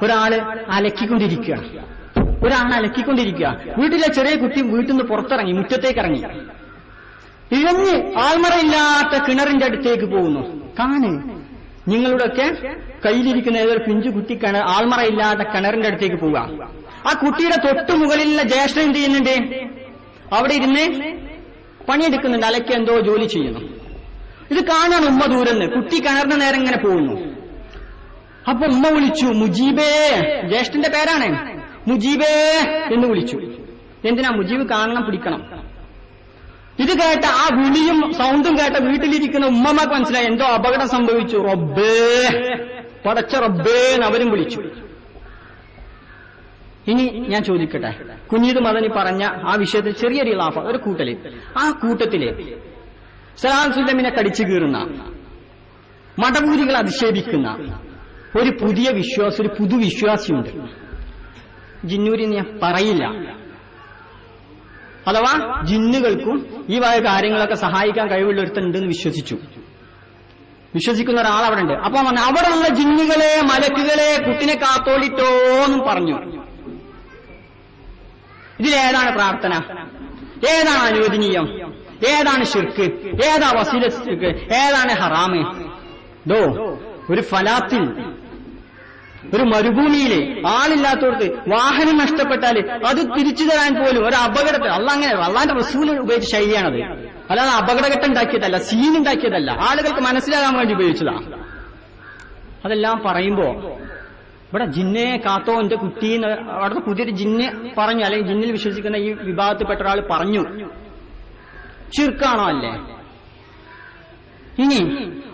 ഒരാള് അലക്കിക്കൊണ്ടിരിക്കുകയാണ്, വീട്ടിലെ ചെറിയ കുട്ടി വീട്ടിൽ നിന്ന് പുറത്തിറങ്ങി, മുറ്റത്തേക്ക് ഇറങ്ങി, ഇഴഞ്ഞ് ആൾമറയില്ലാത്ത കിണറിന്റെ അടുത്തേക്ക് പോകുന്നു. നിങ്ങളുടെയൊക്കെ കയ്യിലിരിക്കുന്ന ഏതൊരു പിഞ്ചു കുട്ടി ആൾമറയില്ലാത്ത കിണറിന്റെ അടുത്തേക്ക് പോവുക. ആ കുട്ടിയുടെ തൊട്ടു മുകളിലുള്ള ജ്യേഷ്ഠൻ എന്ത് ചെയ്യുന്നുണ്ട്? അവിടെ ഇരുന്ന് പണിയെടുക്കുന്നുണ്ട്, അലക്കി എന്തോ ജോലി ചെയ്യുന്നു. ഇത് കാണാൻ ഉമ്മ ദൂരെന്ന്, കുട്ടി കിണറിന് നേരെ ഇങ്ങനെ പോകുന്നു. അപ്പൊ ഉമ്മ വിളിച്ചു, മുജീബേ, ജ്യേഷ്ഠന്റെ പേരാണ്, മുജീബേ എന്ന് വിളിച്ചു. എന്തിനാ? മുജീബ് കാണണം, പിടിക്കണം. ഇത് കേട്ട ആ വിളിയും സൗണ്ടും കേട്ട വീട്ടിലിരിക്കുന്ന ഉമ്മമാർക്ക് മനസ്സിലായി എന്തോ അപകടം സംഭവിച്ചു. റബ്ബേ, പടച്ച റബ്ബേ എന്ന് അവരും വിളിച്ചു. ഇനി ഞാൻ ചോദിക്കട്ടെ, കുഞ്ഞീദ് മദനി പറഞ്ഞ ആ വിഷയത്തിൽ ചെറിയൊരു ലാഫ, ഒരു കൂട്ടല്, ആ കൂട്ടത്തില് സലാം സുല്ലമിനെ കടിച്ചു കീറുന്ന, മടവൂരികൾ അധിക്ഷേപിക്കുന്ന ഒരു പുതിയ വിശ്വാസി, ഒരു പുതുവിശ്വാസിയുണ്ട്. ജിന്നൂരി ഞാൻ പറയില്ല, അഥവാ ജിന്നുകൾക്കും ഈ വക കാര്യങ്ങളൊക്കെ സഹായിക്കാൻ കഴിവുള്ള ഒരുത്തനുണ്ടെന്ന് വിശ്വസിക്കുന്ന ഒരാൾ അവിടെ ഉണ്ട്. അപ്പൊ അവിടെയുള്ള ജിന്നുകളെ, മലക്കുകളെ, കുട്ടിനെ കാത്തോളിട്ടോന്നും പറഞ്ഞു. ഇതിലേതാണ് പ്രാർത്ഥന? ഏതാണ് അനുവദനീയം? ഏതാണ് ശിർക്ക്, ഏതാ വസീല ശിർക്ക്, ഏതാണ് ഹറാമ്? ഒരു ഫലാത്തിൽ, ഒരു മരുഭൂമിയില് ആളില്ലാത്തവർക്ക് വാഹനം നഷ്ടപ്പെട്ടാല് അത് തിരിച്ചു തരാൻ പോലും ഒരു അപകടത്തിൽ അങ്ങനെ അള്ളാന്റെ റസൂൽ ഉപയോഗിച്ച ശൈലിയാണത്. അല്ലാതെ അപകടഘട്ടം ഉണ്ടാക്കിയതല്ല, സീൻ ഉണ്ടാക്കിയതല്ല, ആളുകൾക്ക് മനസ്സിലാകാൻ വേണ്ടി ഉപയോഗിച്ചതാണ്. അതെല്ലാം പറയുമ്പോ ഇവിടെ ജിന്നെ കാത്തോ എന്റെ കുട്ടീന്ന് അവിടുത്തെ പുതിയൊരു ജിന്നെ പറഞ്ഞു, അല്ലെങ്കിൽ ജിന്നിൽ വിശ്വസിക്കുന്ന ഈ വിഭാഗത്തിൽപ്പെട്ട ഒരാൾ പറഞ്ഞു. ശിർക്കാണോ? അല്ലേ? ഇനി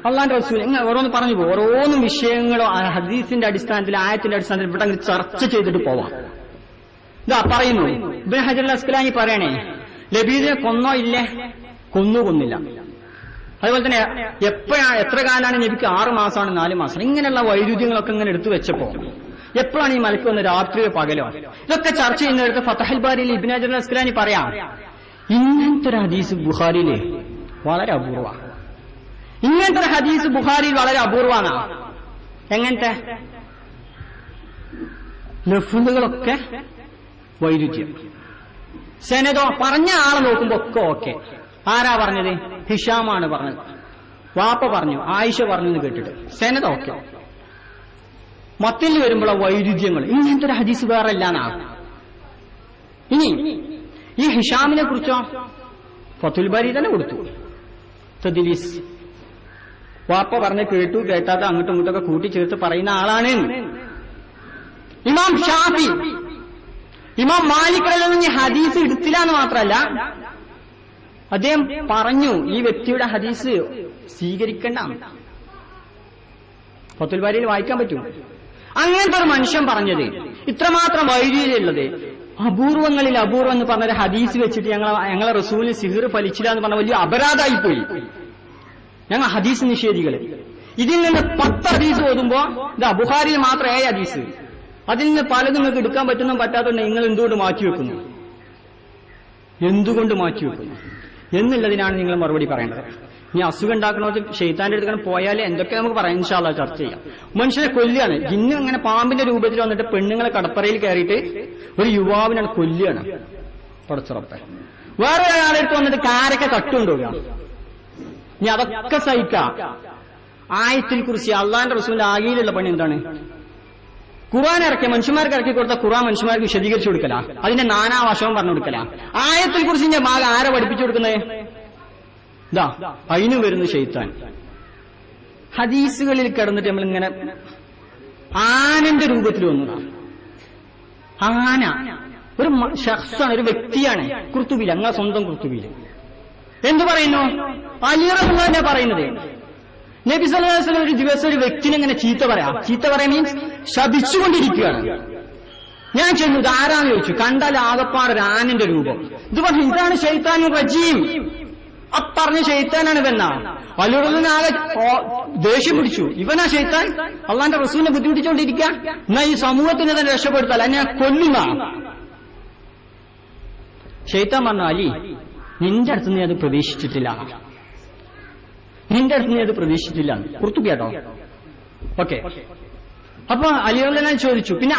അള്ളാന്റെ റസൂൽ ഇങ്ങനെ ഓരോന്ന് പറഞ്ഞു പോകും. ഓരോന്നും വിഷയങ്ങളോ ഹദീസിന്റെ അടിസ്ഥാനത്തിൽ, ആയത്തിന്റെ അടിസ്ഥാനത്തിൽ ഇവിടെ അങ്ങനെ ചർച്ച ചെയ്തിട്ട് പോവാം. ഇതാ പറയുന്നു, ഇബ്നു ഹജർ അൽ അസ്ഖലാനി പറയണേ, ലബീദിനെ കൊന്നോ ഇല്ലേ? കൊന്നില്ല. അതുപോലെ തന്നെ എത്ര കാലാണ് നബിക്ക്? 6 മാസമാണ്, 4 മാസം. ഇങ്ങനെയുള്ള വൈരുദ്ധ്യങ്ങളൊക്കെ ഇങ്ങനെ എടുത്തു വെച്ചപ്പോ എപ്പോഴാണ് ഈ മലക്ക് വന്ന്? രാത്രിയോ പകലോ? ഇതൊക്കെ ചർച്ച ചെയ്യുന്നിടത്ത് ഫതഹുൽ ബാരിയിൽ ഇബ്നു ഹജർ അൽ അസ്ഖലാനി പറയാം, ഇങ്ങനത്തെ ഒരു ഹദീസ് ബുഖാരിയില് വളരെ അപൂർവമാണ്. ഇങ്ങനത്തെ ഒരു ഹദീസ് ബുഖാരിയിൽ വളരെ അപൂർവമാണ്. എങ്ങനത്തെ? ലഫ്ളുകളൊക്കെ വൈരുദ്ധ്യം, സനദോ പറഞ്ഞ ആളെ നോക്കുമ്പോ ഒക്കെ ഓക്കെ. ആരാ പറഞ്ഞത്? ഹിഷാമാണ് പറഞ്ഞത്. വാപ്പ പറഞ്ഞു, ആയിഷ പറഞ്ഞു എന്ന് കേട്ടിട്ട് സനദോ ഓക്കെ. മത്തിൽ വരുമ്പോഴോ വൈരുദ്ധ്യങ്ങൾ. ഇങ്ങനത്തെ ഒരു ഹദീസ് വേറെ ഇല്ലാന്നാ. ഇനി ഈ ഹിഷാമിനെ കുറിച്ചോ ഫതുൽ ബാരി തന്നെ കൊടുത്തു. തദ്ലീസ്, വാപ്പ പറഞ്ഞ് കേട്ടു, കേട്ടാത്ത അങ്ങോട്ടും ഇങ്ങോട്ടൊക്കെ കൂട്ടിച്ചേർത്ത് പറയുന്ന ആളാണ്. ഇമാം ഷാഫി, ഇമാം മാലിക്കിൽ നിന്ന് ഹദീസ് എടുത്തില്ല എന്ന് മാത്രമല്ല, അദ്ദേഹം പറഞ്ഞു ഈ വ്യക്തിയുടെ ഹദീസ് സ്വീകരിക്കണ്ട. ഫതുൽ ബാരിയിൽ വായിക്കാൻ പറ്റും. അങ്ങനത്തെ ഒരു മനുഷ്യൻ പറഞ്ഞത് ഇത്രമാത്രം വൈരുദ്ധ്യമുള്ളത്, അപൂർവങ്ങളിൽ അപൂർവം എന്ന് പറഞ്ഞൊരു ഹദീസ് വെച്ചിട്ട് ഞങ്ങളെ റസൂലിന് സിഹിർ ഫലിച്ചില്ല എന്ന് പറഞ്ഞ വലിയ അപരാധമായിപ്പോയി. ഞങ്ങൾ ഹദീസ് നിഷേധികള്. ഇതിൽ നിന്ന് 10 ഹദീസ് ഓതുമ്പോ ഇതാ ബുഖാരിയിൽ മാത്രം 7 ഹദീസ്. അതിൽ നിന്ന് പലതും നിങ്ങൾക്ക് എടുക്കാൻ പറ്റുന്നതും പറ്റാത്തതുകൊണ്ട് നിങ്ങൾ എന്തുകൊണ്ട് മാറ്റിവെക്കുന്നു, എന്തുകൊണ്ട് മാറ്റിവെക്കുന്നു എന്നുള്ളതിനാണ് നിങ്ങൾ മറുപടി പറയേണ്ടത്. ഇനി അസുഖം ഉണ്ടാക്കണമെന്ന് ഷെയ്ത്താന്റെ അടുത്ത് പോയാൽ എന്തൊക്കെ നമുക്ക് പറയാം, ഇൻഷാ അല്ലാഹ് ചർച്ച ചെയ്യാം. മനുഷ്യനെ കൊല്ലുകയാണ്. ജിന്ന് അങ്ങനെ പാമ്പിന്റെ രൂപത്തിൽ വന്നിട്ട് പെണ്ണുങ്ങളെ കടപ്പറയിൽ കയറിയിട്ട് ഒരു യുവാവിനാണ് കൊല്ലുകയാണ്. പടച്ചുറപ്പെ വേറെ ഒരാളെടുത്ത് വന്നിട്ട് കാരൊക്കെ കട്ടുകൊണ്ടുപോവുക. ഇനി അതൊക്കെ സഹിക്കാം. ആയത്തിൽ കുറിച്ച് അള്ളാന്റെ റസൂലിന്റെ ആകെയിലുള്ള പണി എന്താണ്? ഖുർആൻ ഇറക്കിയ മനുഷ്യന്മാർക്ക് ഇറക്കി കൊടുത്ത ഖുർആൻ മനുഷ്യന്മാർക്ക് വിശദീകരിച്ചു കൊടുക്കല, അതിന്റെ നാനാവശവും പറഞ്ഞു കൊടുക്കല. ആയത്തിൽ കുറിച്ച് ഭാഗം ആരെ പഠിപ്പിച്ചു കൊടുക്കുന്നത്? ഇതാ അതിന് വരുന്ന ശൈത്താൻ. ഹദീസുകളിൽ കിടന്നിട്ട് നമ്മളിങ്ങനെ ആനന്റെ രൂപത്തിൽ വന്നതാണ്. ആന ഒരു ഷഖ്സാണ്, ഒരു വ്യക്തിയാണ്. ഖുർത്തുബിയിൽ, അങ്ങ് സ്വന്തം ഖുർത്തുബിയിൽ എന്തു പറയുന്നു? അലി റളിയല്ലാഹു അൻഹു പറയുന്നത്, നബി സല്ലല്ലാഹു അലൈഹി വസല്ലം ഒരു ദിവസം ഒരു വ്യക്തിനെ ഇങ്ങനെ ചീത്ത പറയാം മീൻസ് ശപിച്ചുകൊണ്ടിരിക്കുകയാണ്. ഞാൻ ചെന്നു, ഇതാരാന്ന് ചോദിച്ചു. കണ്ടാൽ ആകപ്പാട് ഒരു ആനന്റെ രൂപം. ഇത് പറഞ്ഞു, ഇതാണ് ശൈത്താനുർ റജീം. പറഞ്ഞ ശൈത്താനാണ് ഇവനാ. അലി റളിയല്ലാഹു അൻഹു ആകെ ദേഷ്യം പിടിച്ചു. ഇവനാ ശൈത്താൻ? അള്ളാന്റെ റസൂലിനെ ബുദ്ധിമുട്ടിച്ചുകൊണ്ടിരിക്കുക. എന്നാ ഈ സമൂഹത്തിനെ തന്നെ രക്ഷപ്പെടുത്താൻ എന്നെ കൊല്ലുന്ന ശൈത്താൻ പറഞ്ഞു, അലി നിന്റെ അടുത്ത് നീ അത് പ്രതീക്ഷിച്ചിട്ടില്ല, കുർത്തുബി കേട്ടോ. ഓക്കെ. അപ്പൊ അലി റളിയല്ലാഹു അൻഹു ചോദിച്ചു, പിന്നെ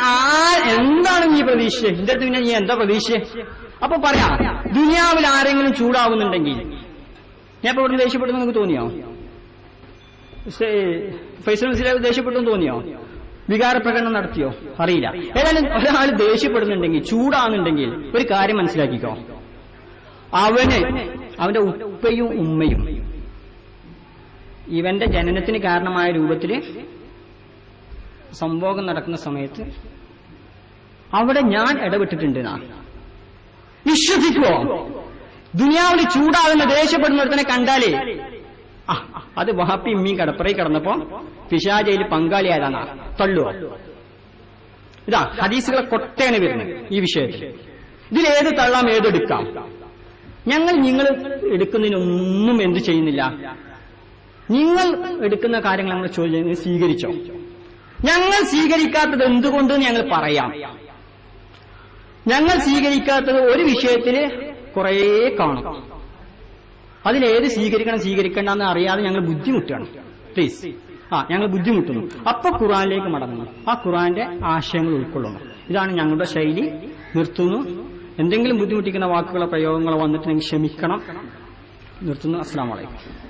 എന്താണ് നീ പ്രതീക്ഷിച്ചത്? എന്റെ അടുത്ത് പിന്നെ നീ എന്താ പ്രതീക്ഷിച്ചത്? അപ്പൊ പറയാം, ദുനിയാവിൽ ആരെങ്കിലും ചൂടാവുന്നുണ്ടെങ്കിൽ, ഞാൻ ഇപ്പൊ ഇവിടെ ദേഷ്യപ്പെട്ടു നിങ്ങൾക്ക് തോന്നിയോ? ഫൈസൽ മുസ്ലിം ദേഷ്യപ്പെട്ടു തോന്നിയോ? വികാരപ്രകടനം നടത്തിയോ? അറിയില്ല. ഏതായാലും ഒരാൾ ദേഷ്യപ്പെടുന്നുണ്ടെങ്കിൽ, ചൂടാകുന്നുണ്ടെങ്കിൽ ഒരു കാര്യം മനസ്സിലാക്കിക്കോ, അവന്റെ ഉപ്പയും ഉമ്മയും ഇവന്റെ ജനനത്തിന് കാരണമായ രൂപത്തിൽ സംഭോഗം നടക്കുന്ന സമയത്ത് അവിടെ ഞാൻ ഇടപെട്ടിട്ടുണ്ട്. വിശ്വസിക്കുവോ? ദുനിയാവിൽ ചൂടാകുന്ന ദേഷ്യപ്പെടുന്നവരെ കണ്ടാലേ അത് വഹാപ്പി ഇമ്മീ കടപ്പറയിൽ കിടന്നപ്പോ പിശാചയിൽ പങ്കാളിയായതാണ്, തള്ളുവോ? ഇതാ ഹദീസുകളെ കൊട്ടയാണ് വരുന്നത് ഈ വിഷയത്തിൽ. ഇതിലേത് തള്ളാം, ഏതെടുക്കാം? നിങ്ങൾ എടുക്കുന്നതിനൊന്നും എന്ത് ചെയ്യുന്നില്ല. നിങ്ങൾ എടുക്കുന്ന കാര്യങ്ങൾ നമ്മൾ ചോദ്യം സ്വീകരിച്ചോ? ഞങ്ങൾ സ്വീകരിക്കാത്തത് എന്തുകൊണ്ട് ഞങ്ങൾ പറയാം. ഞങ്ങൾ സ്വീകരിക്കാത്തത് ഒരു വിഷയത്തിൽ കുറേ കാണും. അതിലേത് സ്വീകരിക്കണ്ട എന്ന് അറിയാതെ ഞങ്ങൾ ബുദ്ധിമുട്ടാണ്. പ്ലീസ്, ഞങ്ങൾ ബുദ്ധിമുട്ടുന്നു. അപ്പൊ ഖുർആനിലേക്ക് മടങ്ങുന്നു, ആ ഖുർആന്റെ ആശയങ്ങൾ ഉൾക്കൊള്ളുന്നു. ഇതാണ് ഞങ്ങളുടെ ശൈലി. നിർത്തുന്നു. എന്തെങ്കിലും ബുദ്ധിമുട്ടിക്കുന്ന വാക്കുകളോ പ്രയോഗങ്ങളോ വന്നിട്ട് നിങ്ങൾ ക്ഷമിക്കണം. നിർത്തുന്നു. അസ്സലാമു അലൈക്കും.